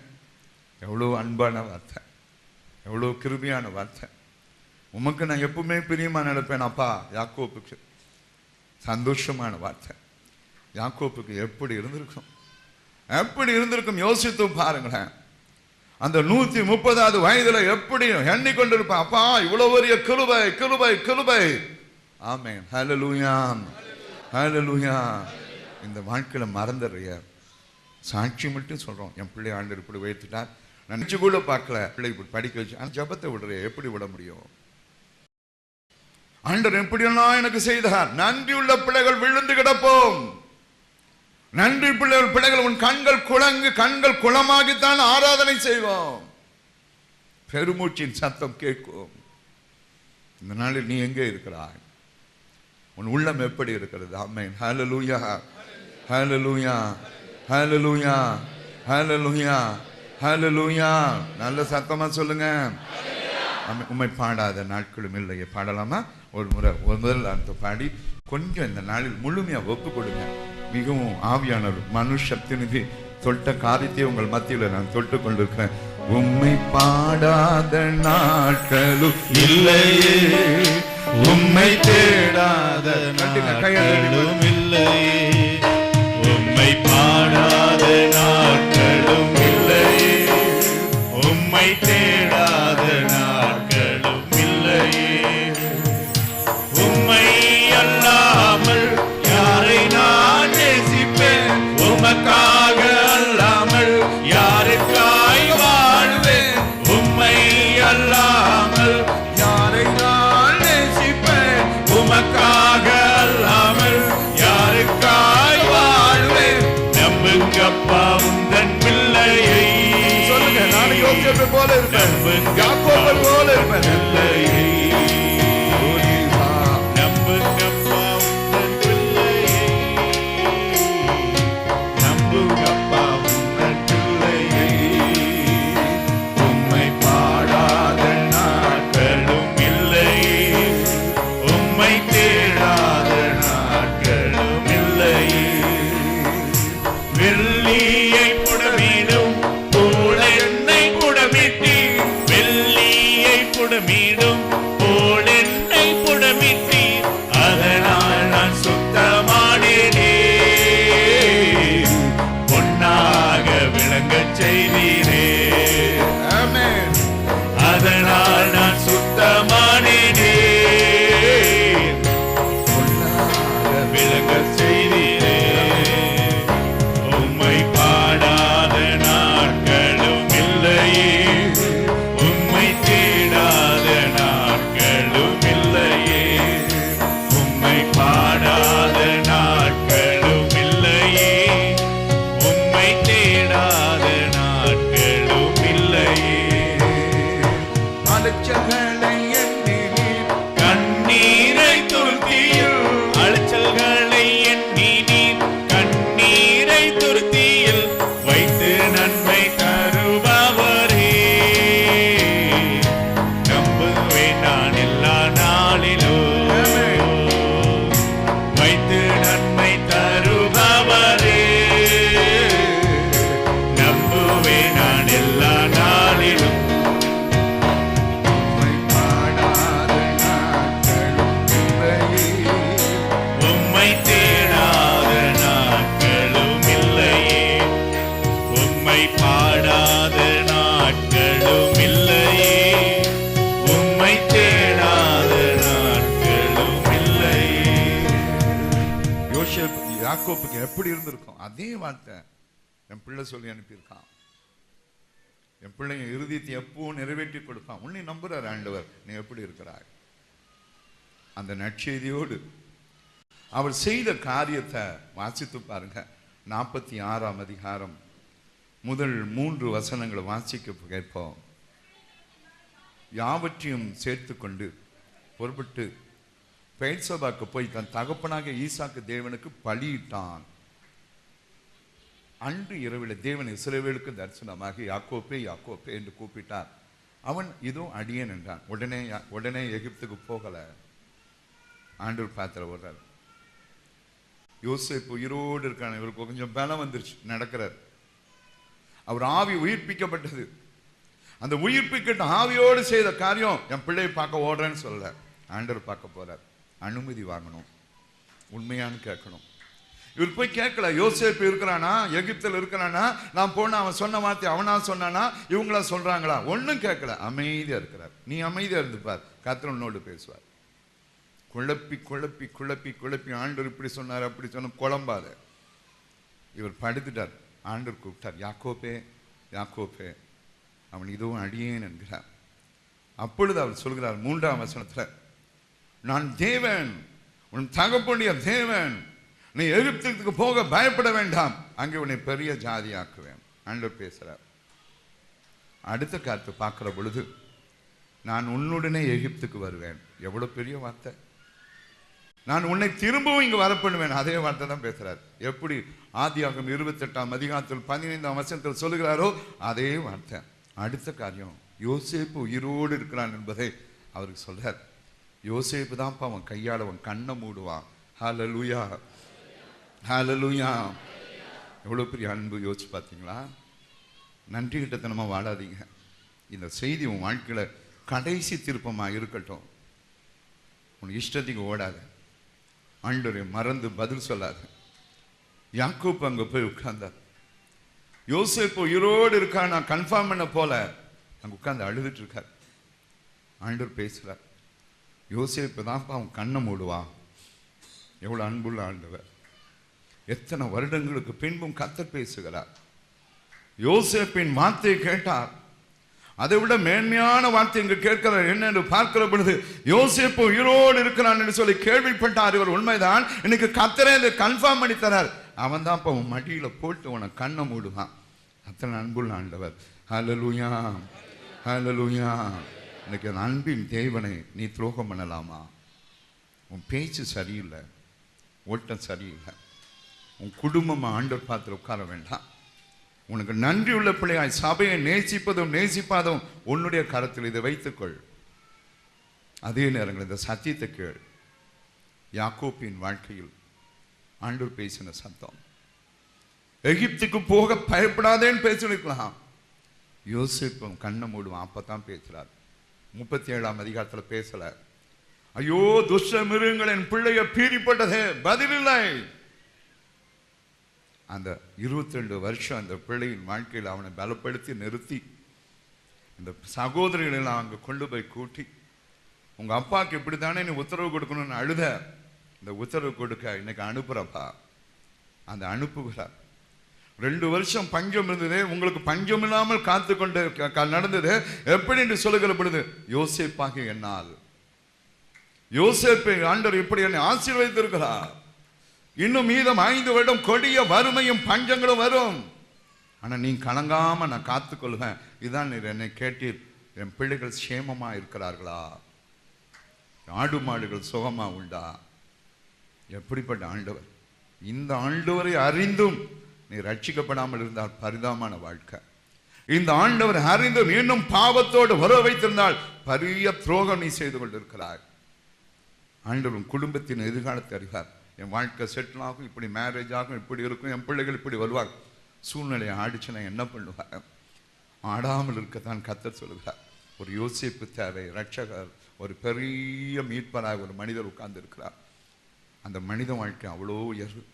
எவ்வளோ அன்பான வார்த்தை, எவ்வளோ கிருபையான வார்த்தை. உமக்கு நான் எப்பவுமே பிரியமா நடப்பேன் அப்பா. யாக்கோப்புக்கு சந்தோஷமான வார்த்தை. யாக்கோப்புக்கு எப்படி இருந்திருக்கும், எப்படி இருந்திருக்கும் யோசித்து பாருங்களேன். அந்த 130வது வயதுல எப்படி எண்ணிக்கொண்டிருப்பான், அப்பா இவ்வளவு பெரிய கிருபை கிருபை கிருபை. ஆமென், ஹல்லேலூயா ஹல்லேலூயா. இந்த வாழ்க்கையில மறந்துடுறிய சாட்சி மட்டும் சொல்றோம். என் பிள்ளை ஆண்டவர் இப்படி உயர்த்திட்டார், நினைச்சு கூட பார்க்கல, பிள்ளை இப்படி படிக்க வச்சு. அந்த ஜபத்தை விடுற எப்படி விட முடியும்? ஆண்டவர் எப்படியெல்லாம் எனக்கு செய்தார். நன்றி உள்ள பிள்ளைகள் விழுந்து கிடப்போம். நன்றி பிள்ளைகள் உன் கண்கள் குளங்கு, கண்கள் குளமாகித்தான் ஆராதனை செய்வோம். பெருமூச்சின் சத்தம் கேட்கும். இந்த நாளில் நீ எங்கே இருக்கிறாய்? உன் உள்ளம் எப்படி இருக்கிறது? ஆமென், ஹல்லேலூயா ஹல்லேலூயா ஹல்லேலூயா ஹல்லேலூயா ஹல்லேலூயா. நல்ல சத்தமா சொல்லுங்க. உம்மை பாடாத நாட்களும் இல்லையே. பாடலாமா? ஒரு முதல் அந்த பாடி கொஞ்சம் இந்த நாளில் முழுமையா ஒப்பு கொடுங்க. மிகவும் ஆவியானவர் மனுஷத்தினுக்கு தொட்ட காரியத்தை உங்கள் மத்தியில் நான் தொட்டு கொண்டிருக்கிறேன். உம்மை பாடாத நாட்களும் இல்லையே, உம்மை தேடாத நாட்களும் இல்லையே, உம்மை பாடாத நாட்களும் இல்லையே, உம்மை தேடாத நாட்களும் இல்லையே. உம்மை அல்லாமல் யாரை நான் நேசிப்பேன், உமக்காக அல்லாமல் யாருக்காய் வாழ்வேன். உம்மை அல்லாமல் யாரை நான் நேசிப்பேன், உமக்காக அல்லாமல் யாருக்காய் வாழ்வேன். நம்புங்கப்பா உந்தன் பிள்ளையை. சொல்லுங்க, நான் யோசேப்பு போல இருப்பேன், யாக்கோபு போல இருப்பேன். பிள்ளையை நம்புங்கப்பா உந்தன் பிள்ளையை, நம்புங்கப்பா உந்தன் பிள்ளையை. உம்மை பாடாத நாட்களும் இல்லையே, உம்மை தேடாத நாட்களும் இல்லையே. வெள்ளியை புடமிடும் போல என்னை புடமிட்டி, வெள்ளி யாக்கோப்புக்கு எப்படி இருந்திருக்கும் அதே வார்த்தை என் பிள்ளை சொல்லி அனுப்பியிருக்கான். என் பிள்ளைங்க இறுதியத்தை எப்பவும் நிறைவேற்றி கொடுப்பான். உன்னை நம்புறார் ஆண்டவர், நீ எப்படி இருக்கிறாய்? அந்த நற்செய்தியோடு அவர் செய்த காரியத்தை வாசித்து பாருங்க. 46ஆம் அதிகாரம் முதல் 3 வசனங்களை வாசிக்க கேட்போம். யாவற்றையும் சேர்த்து கொண்டு புறப்பட்டு பெயர்சபாக்கு போய் தன் தகப்பனாக ஈசாக்கு தேவனுக்கு பலியிட்டான். அன்று இரவில் தேவன் இஸ்ரவேலுக்கு தரிசனமாக யாக்கோப்பே யாக்கோப்பே என்று கூப்பிட்டார். அவன் இதோ அடியேன் என்றான். உடனே எகிப்துக்கு போகல. ஆண்டவர் பாத்திர ஓடுறார். யோசேப்பு உயிரோடு இருக்கான. இவருக்கு கொஞ்சம் பலம் வந்துருச்சு, நடக்கிறார். அவர் ஆவி உயிர்ப்பிக்கப்பட்டது. அந்த உயிர்ப்பிக்கிட்ட ஆவியோடு செய்த காரியம் என் பிள்ளையை பார்க்க ஓடுறேன்னு சொல்லல. ஆண்டவர் பார்க்க போறார். அனுமதி வாங்கணும், உண்மையானு கேட்கணும். இவர் போய் கேட்கல. யோசேப்பு இருக்கிறானா, எகிப்தில் இருக்கிறானா, நான் போன அவன் சொன்ன வார்த்தை அவனா சொன்னானா, இவங்களா சொல்றாங்களா, ஒன்னும் கேட்கல. அமைதியா இருக்கிறார். நீ அமைதியா இருந்துப்பார், கர்த்தர் உன்னோடு பேசுவார். குழப்பி குழப்பி குழப்பி குழப்பி ஆண்டவர் இப்படி சொன்னார் அப்படி சொன்ன குழம்பாத. இவர் படுத்துட்டார். ஆண்டவர் கூப்பிட்டார், யாக்கோப்பே யாக்கோப்பே. அவன் இதுவும் அடியேன் என்கிறார். அப்பொழுது அவர் சொல்கிறார் 3ஆம் வசனத்துல, நான் தேவன், உன் தகப்பனுடைய தேவன். நீ எகிப்துக்கு போக பயப்பட வேண்டாம், அங்கே உன்னை பெரிய ஜாதி ஆக்குவேன். ஆண்டவர் பேசுறார். அடுத்த காத்து பார்க்கிற பொழுது, நான் உன்னுடனே எகிப்துக்கு வருவேன். எவ்வளவு பெரிய வார்த்தை! நான் உன்னை திரும்பவும் இங்கு வரப்படுவேன். அதே வார்த்தை தான் பேசுறார். எப்படி ஆதியாகமம் 28ஆம் அதிகாரத்தில் 15ஆம் வசனத்தில் சொல்லுகிறாரோ அதே வார்த்தை. அடுத்த காரியம், யோசேப்பு உயிரோடு இருக்கிறான் என்பதை அவருக்கு சொல்றார். யோசேப்பு தான் அவன் கையால் அவன் கண்ணை மூடுவான். ஹல்லேலூயா ஹல்லேலூயா. எவ்வளோ பெரிய அன்பு! யோசிச்சு பார்த்தீங்களா? நன்றி கிட்டத்தனமாக வாழாதீங்க. இந்த செய்தி உன் வாழ்க்கையில் கடைசி திருப்பமாக இருக்கட்டும். உன் இஷ்டத்துக்கு ஓடாத, ஆண்டவரை மறந்து பதில் சொல்லாத. யாக்கோப்பு அங்கே போய் உட்கார்ந்தார். யோசேப்பு உயிரோடு இருக்கா நான் கன்ஃபார்ம் பண்ண போல அங்கே உட்கார்ந்து அழுதுட்டு இருக்கார். ஆண்டவர் பேசுகிறார். யோசேப்பு தான் அவன் கண்ணை மூடுவான். எவ்வளோ அன்புள்ள ஆண்டவர்! எத்தனை வருடங்களுக்கு பின்பும் கர்த்தர் பேசுகிறார். யோசேப்பின் வார்த்தையை கேட்டார். அதை விட மேன்மையான வார்த்தை இங்கு கேட்கிறார். என்ன என்று பார்க்கிற பொழுது, யோசேப்பு உயிரோடு இருக்கிறான் என்று சொல்லி கேள்விப்பட்டார். இவர் உண்மைதான், இன்னைக்கு கர்த்தரே இதை கன்ஃபார்ம் பண்ணி தரார். அவன் தான் இப்போ மடியில போட்டு உன கண்ணை மூடுவான். அத்தனை அன்புள்ள ஆண்டவர். ஹல்லேலூயா ஹல்லேலூயா. இன்னைக்கு அந்த அன்பின் தேவனை நீ துரோகம் பண்ணலாமா? உன் பேச்சு சரியில்லை, ஓட்டம் சரியில்லை. உன் குடும்பம் ஆண்டவர் பார்த்து உட்கார வேண்டாம். உனக்கு நன்றி உள்ள பிள்ளையாய் சபையை நேசிப்பதும் நேசிப்பாதும் உன்னுடைய கரத்தில் இதை வைத்துக்கொள். அதே நேரங்கள் இந்த சத்தியத்தை கேள். யாக்கோப்பின் வாழ்க்கையில் ஆண்டவர் பேசின சத்தம். எகிப்துக்கு போக பயப்படாதேன்னு பேசிருக்கலாம். யோசேப்பும் கண்ணை மூடுவான். அப்பதான் பேசுறார். 37ஆம் அதிகாரத்தில் பேசல. ஐயோ துஷ்ட மிருகங்கள் என் பிள்ளைய பீறிப்பட்டதே, பதிலில்லை. அந்த 22 வருஷம் அந்த பிள்ளையின் வாழ்க்கையில் அவனை பலப்படுத்தி நிறுத்தி, இந்த சகோதரிகளை அங்கே கொண்டு போய் கூட்டி, உங்க அப்பாவுக்கு இப்படித்தானே நீ உத்தரவு கொடுக்கணும்னு அழுத, இந்த உத்தரவு கொடுக்க இன்னைக்கு அனுப்புறப்பா. அந்த அனுப்புகிறார். 2 வருஷம் பஞ்சம் இருந்தது, உங்களுக்கு பஞ்சம் இல்லாமல் காத்து கொண்டு நடந்தது எப்படி என்று சொல்லுகிற பொழுது, யோசேப்பாக என்னால் யோசேப்பை ஆண்டவர் இப்படி என்னை ஆசீர்வதித்திருக்கிறார். இன்னும் மீதம் 5 வருடம் கொடிய வறுமையும் பஞ்சங்களும் வரும். ஆனா நீ கலங்காம நான் காத்துக்கொள்வேன். இதான் நீர் என்னை கேட்டீர். என் பிள்ளைகள் சேமமா இருக்கிறார்களா? ஆடு மாடுகள் சுகமா உண்டா? எப்படிப்பட்ட ஆண்டவர்! இந்த ஆண்டவரை அறிந்தும் நீ ரட்சிக்கப்படாமல் இருந்தால் பரிதாபமான வாழ்க்கை. இந்த ஆண்டவர் அறிந்தும் இன்னும் பாவத்தோடு வர வைத்திருந்தால் பெரிய துரோகம் நீ செய்து கொண்டிருக்கிறாய். ஆண்டவரும் குடும்பத்தின் எதிர்காலத்தை அறிவார். என் வாழ்க்கை செட்டில் ஆகும், இப்படி மேரேஜ் ஆகும், இப்படி இருக்கும், என் பிள்ளைகள் இப்படி வருவாங்க. சூழ்நிலையை ஆடிச்சுன்னா என்ன பண்ணுவாங்க? ஆடாமல் இருக்கத்தான் கர்த்தர் சொல்லுகிறார். ஒரு யோசிப்பு தேவை. ரட்சகர், ஒரு பெரிய மீட்பராக ஒரு மனிதர் உட்கார்ந்து இருக்கிறார். அந்த மனித வாழ்க்கை அவ்வளோ உயர்வு.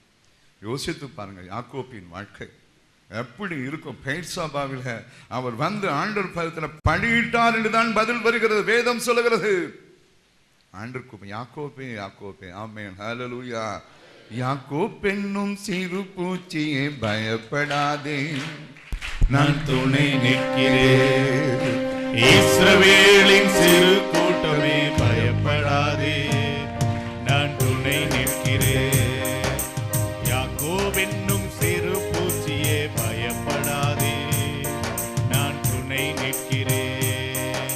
யோசித்து பாருங்க, யாக்கோப்பின் வாழ்க்கை எப்படி இருக்கும். பெயர்சபாவில் அவர் வந்து ஆண்டவர் பதத்தில் பலியிட்டார் என்றுதான் பதில் வருகிறது, வேதம் சொல்லுகிறது. ஆண்டவருக்கு யாக்கோப்பே யாக்கோப்பே. ஆமென் ஹல்லேலூயா. யாக்கோப் என்னும் சிறு பூச்சியே பயப்படாதே, நான் துணை நிற்கிறேன். இஸ்ரவேலின் சிறு கூட்டமே பயப்படாதே, நான் துணை நிற்கிறேன். யாக்கோப் என்னும் சிறு பூச்சியே பயப்படாதே, நான் துணை நிற்கிறேன்.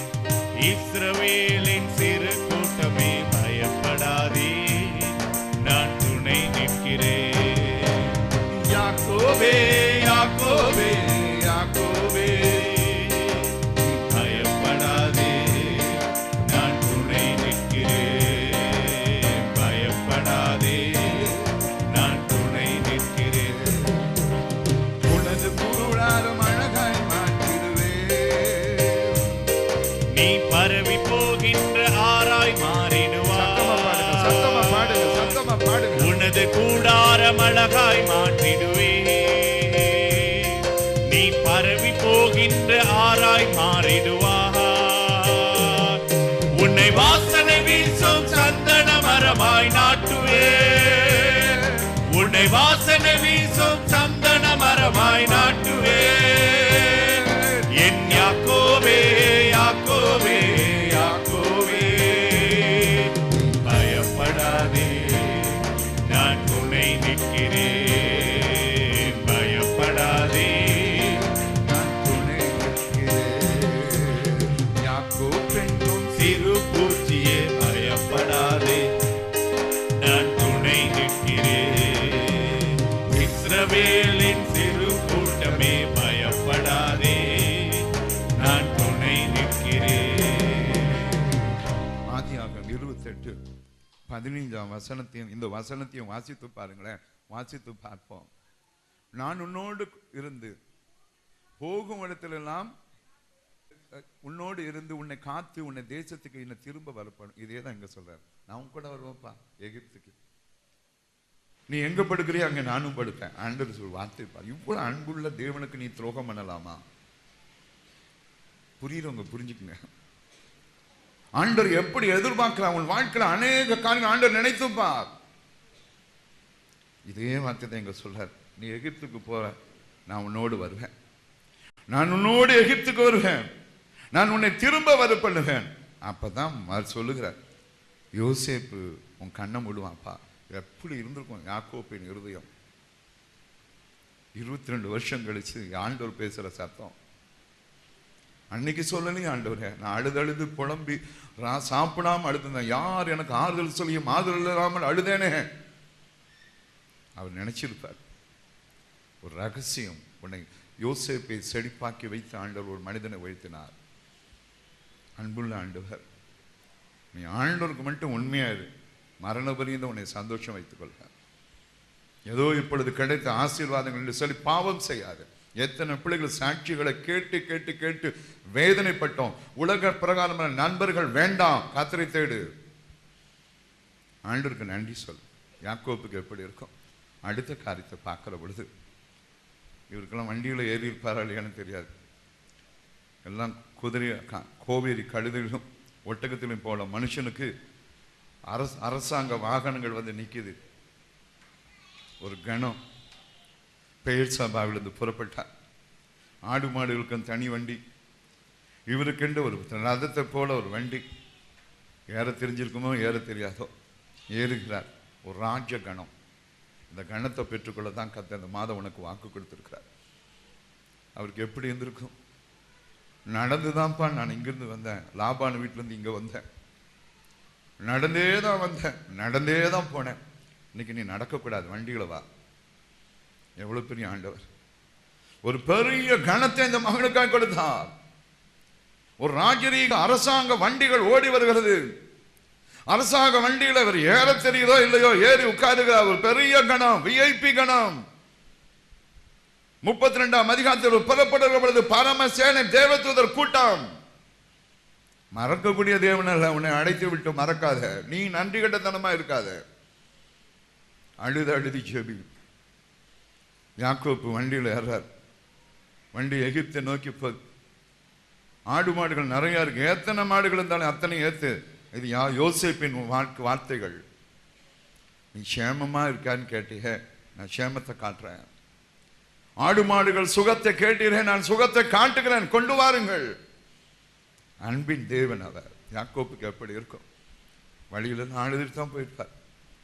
இஸ்ரவேலின் சிறு கூட்டமே பயப்படாதே, நான் துணை நிற்கிறேன். யாக்கோபே யாக்கோபே யாக்கோபே பயப்படாதே, நான் துணை நிற்கிறேன். பயப்படாதே, நான் துணை நிற்கிறேன். உனது கூடாரம் அழகாய் மாற்றிடுவேன். நீ பரவி போகின்ற ஆராய் மாறிடுவாய். சத்தமா பாடுங்க, சத்தமா பாடுங்க. உனது கூடாரம் அழகாய் மாற்றிடுவே. நீ பரவி போகின்ற ஆராய் மாறிடுவாய். உன்னை வாசனை வீசும் சந்தன மரமாய் நாட்டுவே. உன்னை வாசனை வீசும் சந்தன மரமாய் நாட்டுவே. என் யாக்கோபே யாக்கோபே யாக்கோபே பயப்படாதே, நான் துணை நிற்கிறேன். பயப்படாதே, நான் துணை நிற்கிறேன். யாக்கோப் என்னும் சிறு பூச்சியே பயப்படாதே, நான் துணை நிற்கிறேன். இஸ்ரவேலின் சிறு கூட்டமே பயப்படாதே, நான் துணை நிற்கிறேன். ஆதியாகமம் 28:15 வசனத்தையும் இந்த வசனத்தையும் வாசித்து பாருங்களேன். வாசித்து பார்ப்போம். நான் உன்னோடு இருந்து போகும் இடத்திலெல்லாம் உன்னோடு இருந்து உன்னை காத்து உன்னை தேசத்துக்கு இன்னும் திரும்ப வரப்படும். இதே தான் இங்க சொல்றாரு. நான் உன் கூட வருவேன்ப்பா எகிப்துக்கு. நீ எங்க படுக்கிறியோ அங்க நானும் படுப்பேன். ஆண்டவர் சொல் வார்த்தை பாரு. இவ்வளவு அன்புள்ள தேவனுக்கு நீ துரோகம் பண்ணலாமா? புரியுறவங்க புரிஞ்சுக்குங்க. ஆண்டவர் எப்படி எதிர்பார்க்கிறான் உன் வாழ்க்கையில அநேக காரியங்கள் ஆண்டவர் நினைத்துப்பார். இதே வார்த்தை தான் இங்க சொல்றார். நீ எகிப்துக்கு போற, நான் உன்னோடு வருவேன். நான் உன்னோடு எகிப்துக்கு வருவேன். நான் உன்னை திரும்ப வர பண்ணுவேன். அப்பதான் சொல்லுகிறார், யோசேப்பு உன் கண்ணை மூடுவான்ப்பா. எப்படி இருந்திருக்கும் யாக்கோப்பின் இருதயம். 22 வருஷம் கழிச்சு ஆண்டவர் பேசுற சத்தம். அன்னைக்கு சொல்லலையும் ஆண்டவரே, நான் அழுது புலம்பி சாப்பிடாம அழுதுந்தேன். யார் எனக்கு ஆறுதல் சொல்லியும் ஆறுதல் இல்லாமல் அழுதேனே. அவர் நினைச்சிருப்பார் ஒரு ரகசியம். உன்னை யோசேப்பை செழிப்பாக்கி வைத்து ஆண்டவர் ஒரு மனிதனை உயர்த்தினார். அன்புள்ள ஆண்டவர், நீ ஆண்டவருக்கு மட்டும் உண்மையாரு. மரண பரியந்தம் உன்னை சந்தோஷம் வைத்துக் கொள்ள. ஏதோ இப்பொழுது கிடைத்த ஆசீர்வாதங்கள் என்று சொல்லி பாவம் செய்யாது. எத்தனை பிள்ளைகள் சாட்சிகளை கேட்டு கேட்டு கேட்டு வேதனைப்பட்டோம். உலக பிரகாரமான நண்பர்கள் வேண்டாம், கர்த்தரை தேடு. ஆண்டவருக்கு நன்றி சொல். யாக்கோப்புக்கு எப்படி இருக்கும்? அடுத்த காரியத்தை பார்க்கிற பொழுது இவருக்கெல்லாம் வண்டியில் ஏறி இருப்பாரா இல்லையான்னு தெரியாது. எல்லாம் குதிரை கோவேரி கழுதையிலும் ஒட்டகத்திலும் போல மனுஷனுக்கு அரசாங்க வாகனங்கள் வந்து நிற்கிது. ஒரு கணம் பெயர் சபாவிலிருந்து புறப்பட்டார். ஆடு மாடுகளுக்கு தனி வண்டி, இவருக்கென்று ஒரு ரதத்தை போல ஒரு வண்டி. ஏற தெரிஞ்சிருக்குமோ ஏற தெரியாதோ ஏறுகிறார். ஒரு ராஜ கணம். இந்த கணத்தை பெற்றுக்கொள்ள தான் கர்த்தர் இந்த மாதம் உனக்கு வாக்கு கொடுத்திருக்கிறார். அவருக்கு எப்படி இருந்திருக்கும்? நடந்துதான்ப்பா நான் இங்கிருந்து வந்தேன். லாபான் வீட்டிலேருந்து இங்கே வந்தேன். நடந்தே தான் வந்தேன், நடந்தே தான் போனேன். இன்னைக்கு நீ நடக்கக்கூடாது, வண்டிகளை வா. எவ்வளவு பெரிய ஆண்டவர்! ஒரு பெரிய கணத்தை இந்த மகனுக்காக கொடுத்தார். ஒரு ராஜரீக அரசாங்க வண்டிகள் ஓடி வருகிறது. அரசாங்க வண்டியில் அவர் ஏற தெரியுதோ இல்லையோ ஏறி உட்காருகிறார். ஒரு பெரிய கணம், விஐபி கணம். 32ஆம் அதிகாரத்தில் புறப்படுகிற பொழுது பரமசேனை தேவதூதர் கூட்டம். மறக்கக்கூடிய தேவன் அல்ல, உன்னை அடைத்து விட்டு மறக்காத. நீ நன்றி கட்டத்தனமா இருக்காத. அழுதி ஜெபி. யாக்கோப்பு வண்டியில் ஏறார். வண்டி எகிப்தை நோக்கி போகுது. ஆடு மாடுகள் நிறைய இருக்கு. எத்தனை மாடுகள் இருந்தாலும் அத்தனை ஏத்து. இது யோசேப்பின் வார்த்தைகள். நீ சேமமா இருக்கான்னு கேட்டீங்க, நான் சேமத்தை காட்டுறேன். ஆடு மாடுகள் சுகத்தை கேட்டீர்கள், நான் சுகத்தை காட்டுகிறேன், கொண்டு வாருங்கள். அன்பின் தேவன் அவர். யாக்கோப்புக்கு எப்படி இருக்கும்? வழியில அழுதுட்டு தான் போயிருப்பார்.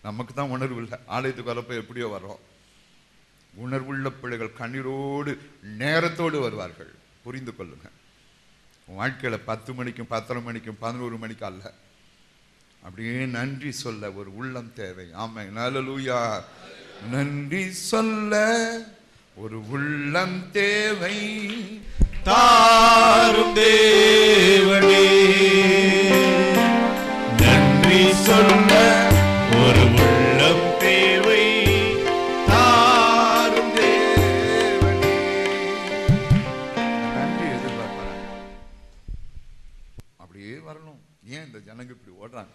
நமக்கு தான் உணர்வு இல்லை. ஆலயத்துக்கு வரப்போ எப்படியோ வர்றோம். உணர்வுள்ள பிள்ளைகள் கண்ணீரோடு நேரத்தோடு வருவார்கள். புரிந்து கொள்ளுங்க. வாழ்க்கையில 10 மணிக்கும் 10:30 மணிக்கும் 11 மணிக்கும் அல்ல. அப்படியே நன்றி சொல்ல ஒரு உள்ளம் தேவை. ஆமென், ஹல்லேலூயா. நன்றி சொல்ல ஒரு உள்ளம் தேவை. தாரும் தேவனே, நன்றி சொல்ல ஒரு உள்ளம் தேவை. தாரும் தேவனே. நன்றி எதிர்பார்ப்பாங்க. அப்படியே வரணும். ஏன் இந்த ஜனங்க இப்படி ஓடுறாங்க?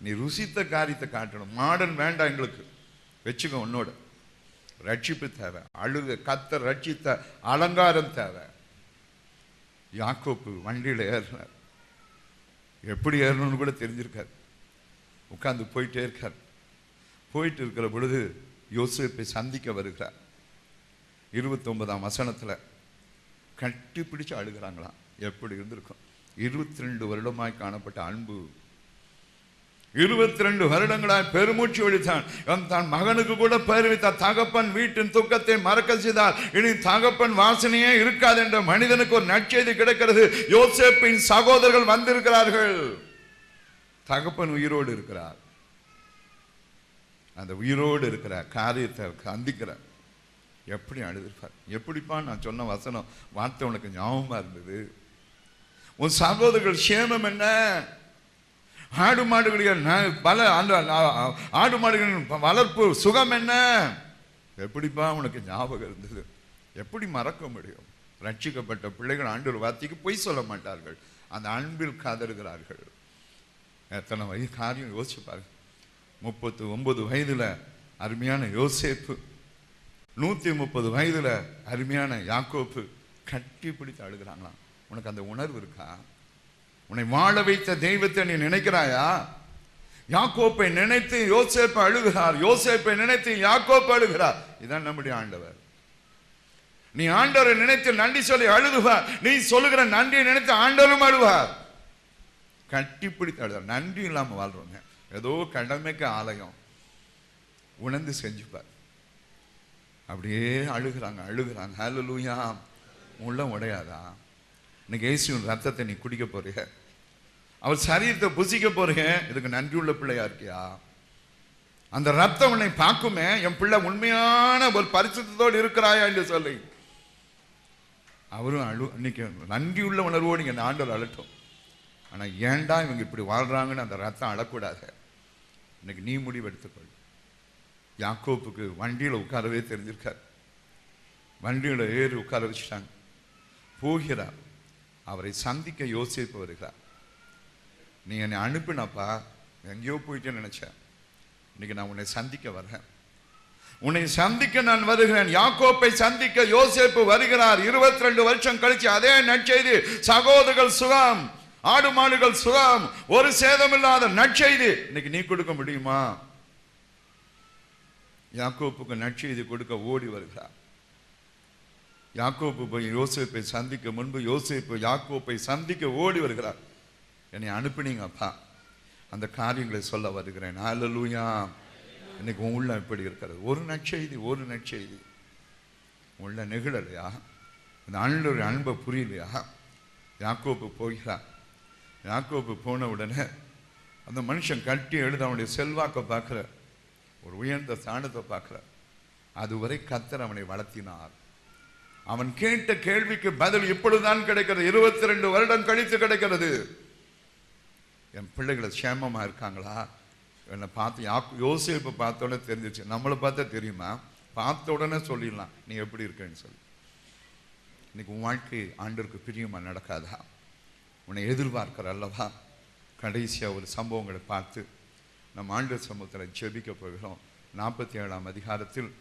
நீ ருசித்த காரியத்தை காட்டணும். மாடர்ன் வேண்டாம் எங்களுக்கு, வச்சுக்க. உன்னோட ரட்சிப்பு தேவை. அழுக கத்தர் ரட்சித்த அலங்காரம் தேவை. யாக்கோப்பு வண்டியில் ஏறினார். எப்படி ஏறணும்னு கூட தெரிஞ்சிருக்கார். உட்கார்ந்து போயிட்டே இருக்கார். போயிட்டு இருக்கிற பொழுது யோசேப்பை சந்திக்க வருகிறார். 29ஆம் வசனத்துல கட்டி பிடிச்சு அழுகிறாங்களாம். எப்படி இருந்திருக்கும்? 22 வருடமாய் காணப்பட்ட அன்பு, 22 வருடங்களாய் பெருமூச்சு ஒழித்தான். தன் மகனுக்கு கூட பெயர் வைத்தார். தகப்பன் வீட்டின் துக்கத்தை மறக்க செய்தார். இனி தகப்பன் வாசனையே இருக்காது என்ற மனிதனுக்கு ஒரு நற்செய்தி கிடைக்கிறது. யோசேப்பின் சகோதரர்கள் வந்திருக்கிறார்கள். தகப்பன் உயிரோடு இருக்கிறார். அந்த உயிரோடு இருக்கிற காரியத்தை சந்திக்கிறார். எப்படி அழுதிருப்பார்? எப்படிப்பா நான் சொன்ன வசனம் வார்த்தை உனக்கு ஞாபகமா இருந்தது? உன் சகோதரர்கள் சேமம் என்ன? ஆடு மாடுகளின் ஆடு மாடுகளின் வளர்ப்பு சுகம் என்ன? எப்படிப்பா உனக்கு ஞாபகம் இருந்தது? எப்படி மறக்க முடியும்? ரட்சிக்கப்பட்ட பிள்ளைகள் ஆண்டவர் வார்த்தைக்கு பொய் சொல்ல மாட்டார்கள். அந்த அன்பில் காதறுகிறார்கள். எத்தனை வயது காரியம் யோசிச்சு பாருங்க. 39 வயதுல அருமையான யோசேப்பு, 130 வயதுல அருமையான யாக்கோப்பு கட்டி பிடித்து அழுகிறாங்களாம். உனக்கு அந்த உணர்வு இருக்கா? உன்னை வாழ வைத்த தெய்வத்தை நீ நினைக்கிறாயா? யாக்கோப்பை நினைத்து யோசேப்பு அழுகிறார். யோசேப்பை நினைத்து யாக்கோப்பு அழுகிறார். இதான் நம்முடைய ஆண்டவர். நீ ஆண்டவரை நினைத்து நன்றி சொல்லி அழுதுவார். நீ சொல்லுகிற நன்றியை நினைத்து ஆண்டவரும் அழுவார். கட்டி பிடித்து அழுதார். நன்றி இல்லாம வாழ்றோங்க. ஏதோ கடமைக்கு ஆலயம் உணர்ந்து செஞ்சுப்பார். அப்படியே அழுகிறாங்க அழுகிறாங்க. ஹல்லேலூயா. உள்ளம் உடையாதா? இன்னைக்கு இயேசுவின் ரத்தத்தை நீ குடிக்க போறீங்க, அவர் சரீரத்தை புசிக்க போறீங்க. இதுக்கு நன்றி உள்ள பிள்ளையா இருக்கியா? அந்த ரத்தம் உன்னை பார்க்குமே, என் பிள்ளை உண்மையான ஒரு பரிசுத்தத்தோடு இருக்கிறாயா என்று சொல்லி அவரும் இன்னைக்கு நன்றி உள்ள உணர்வோடு நீங்க ஆண்டவர் அழட்டும். ஆனா ஏன்டா இவங்க இப்படி வாழ்றாங்கன்னு அந்த ரத்தம் அழக்கூடாது. இன்னைக்கு நீ முடிவு எடுத்துக்கொள். யாக்கோப்புக்கு வண்டியில உட்காரவே தெரிஞ்சிருக்கார். வண்டியில ஏறி உட்கார வச்சுட்டாங்க. போகிறார். அவரை சந்திக்க யோசிப்பு வருகிறார். நீ என்னை அனுப்பினப்பா, எங்கேயோ போயிட்டேன்னு நினைச்சேன். இன்னைக்கு நான் உன்னை சந்திக்க வரேன். உன்னை சந்திக்க நான் வருகிறேன். யாக்கோப்பை சந்திக்க யோசேப்பு வருகிறார். 22 வருஷம் கழிச்சு அதே நற்செய்தி. சகோதரர்கள் சுகம், ஆடு மாடுகள் சுகம், ஒரு சேதமில்லாத நற்செய்தி இன்னைக்கு நீ கொடுக்க முடியுமா? யாக்கோப்புக்கு நற்செய்தி கொடுக்க ஓடி வருகிறார். யாக்கோப்பு போய் யோசேப்பை சந்திக்க முன்பு யோசேப்பு யாக்கோப்பை சந்திக்க ஓடி வருகிறார். என்னை அனுப்பினீங்க அப்பா, அந்த காரியங்களை சொல்ல வருகிறேன். ஹல்லேலூயா. இன்னைக்கு உன் உள்ள எப்படி இருக்கிறது? ஒரு நற்செய்தி, ஒரு நற்செய்தி உள்ள நெகிழலையா? அந்த ஆண்டவருடைய அன்பை புரியலையா? யாக்கோப்பு போகிறார். யாக்கோப்பு போன உடனே அந்த மனுஷன் கட்டி எழுத அவனுடைய செல்வாக்கை பார்க்கிற, ஒரு உயர்ந்த ஸ்தானத்தை பார்க்கிற. அதுவரை கர்த்தர் அவனை வளர்த்தினார். அவன் கேட்ட கேள்விக்கு பதில் இப்பொழுதுதான் கிடைக்கிறது. 22 வருடம் கழித்து கிடைக்கிறது. என் பிள்ளைகளை சேமமா இருக்காங்களா? என்னை பார்த்து யோசேப்பை பார்த்த உடனே தெரிஞ்சிச்சு. நம்மளை பார்த்தா தெரியுமா? பார்த்த உடனே சொல்லிடலாம் நீ எப்படி இருக்கேன்னு சொல்லி. இன்னைக்கு உன் வாழ்க்கை ஆண்டவருக்கு பிரியமா நடக்காதா? உன்னை எதிர்பார்க்கிற அல்லவா? கடைசியா ஒரு சம்பவங்களை பார்த்து நம் ஆண்டவர் சமூகத்தில் ஜெபிக்க போகிறோம். 47ஆம் அதிகாரத்தில்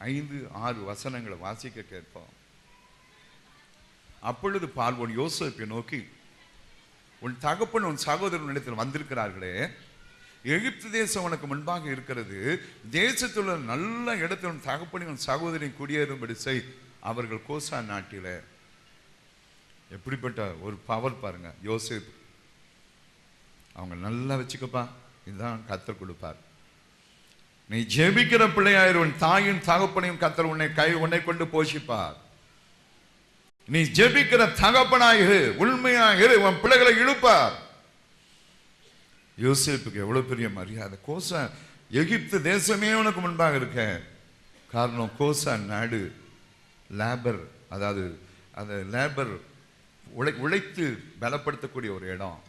5-6 வசனங்களை வாசிக்க கேட்போம். அப்பொழுது பார்வோன் யோசேப்பை நோக்கி, உன் தகப்பன் உன் சகோதரனிடத்தில் வந்திருக்கிறார்களே, எகிப்து தேசம் உனக்கு முன்பாக இருக்கிறது, தேசத்தில் உள்ள நல்ல இடத்தில் தகப்பனையும் சகோதரியும் குடியேறும்படி செய். அவர்கள் கோசான் நாட்டில எப்படிப்பட்ட ஒரு பவர் பாருங்க. யோசேப்பு அவங்க நல்லா வச்சுக்கப்பா, இதுதான் கர்த்தர் கொடுப்பார். நீ ஜெபிக்கிற பிள்ளையாயிருவன், தாயின் தகப்பனையும் கர்த்தர் உன்னை கொண்டு போஷிப்பார். நீ ஜெபிக்கிற தகப்பனாயிரு, உண்மையாயிரு, உன் பிள்ளைகளை இழுப்பார். யோசேப்புக்கு எவ்வளவு பெரிய மரியாதை. கோசான் எகிப்து தேசமே உனக்கு முன்பாக இருக்க காரணம் கோசான் நாடு லேபர், அதாவது அந்த லேபர் உழைத்து பலப்படுத்தக்கூடிய ஒரு இடம்.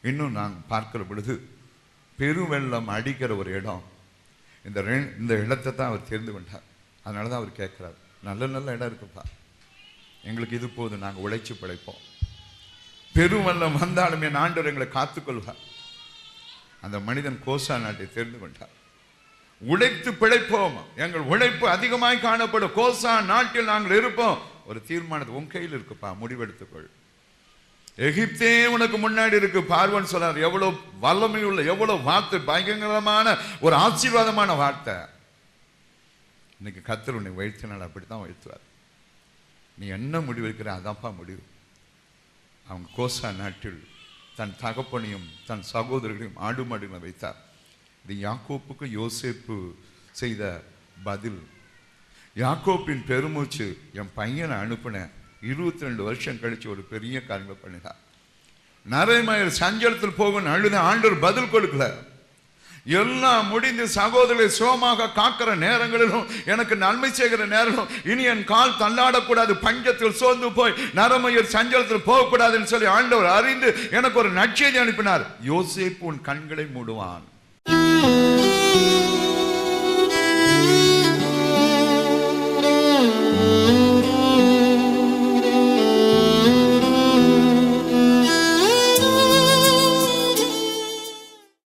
இன்னும் நான் பார்க்கிற பொழுது பெருவெள்ளம் அடிக்கிற ஒரு இடம். இந்த இடத்தை தான் அவர் தெரிந்து கொண்டார். அதனால தான் அவர் கேட்கிறார், நல்ல நல்ல இடம் இருக்குப்பா, எங்களுக்கு இது போதும், நாங்கள் உழைச்சி பிழைப்போம். பெருவெள்ளம் வந்தாலும் என் ஆண்டவர் எங்களை காத்துக்கொள்வார். அந்த மனிதன் கோசான் நாட்டை தெரிந்து கொண்டார். உழைத்து பிழைப்போம், எங்கள் உழைப்பு அதிகமாய் காணப்படும், கோசான் நாட்டில் நாங்கள் இருப்போம். ஒரு தீர்மானத்தை உன் கையில் இருக்குப்பா, முடிவெடுத்துக்கொள். எகிப்தே உனக்கு முன்னாடி இருக்கு. பார்வன் சொன்னார், எவ்வளவு வல்லமை உள்ள, எவ்வளவு வார்த்தை, பயங்கரமான ஒரு ஆசீர்வாதமான வார்த்தை. இன்னைக்கு கர்த்தர் உன்னை வைத்தினால் அப்படித்தான் வைத்துவார். நீ என்ன முடிவெடுக்கிற அதான்ப்பா முடிவு. அவங்க கோசான் நாட்டில் தன் தகப்பனையும் தன் சகோதரர்களையும் ஆடு மாடுகளை வைத்தார். இது யாக்கோப்புக்கு யோசேப்பு செய்த பதில். யாக்கோப்பின் பெருமூச்சு, என் பையனை அனுப்பினேன், 22 வருஷம் கழிச்சு ஒரு பெரிய காரியங்களை பண்ணினார். நரைமயர் சஞ்சலத்தில் போகணும் அழுத, ஆண்டவர் பதில் கொடுக்கல. எல்லாம் முடிந்து சகோதரரை சுகமாக காக்கிற நேரங்களிலும், எனக்கு நன்மை செய்கிற நேரம், இனி என் கால் தள்ளாடக்கூடாது, பஞ்சத்தில் சோர்ந்து போய் நரமயர் சஞ்சலத்தில் போகக்கூடாதுன்னு சொல்லி ஆண்டவர் அறிந்து எனக்கு ஒரு நற்செய்தி அனுப்பினார். யோசேப்பு உன் கண்களை மூடுவான்.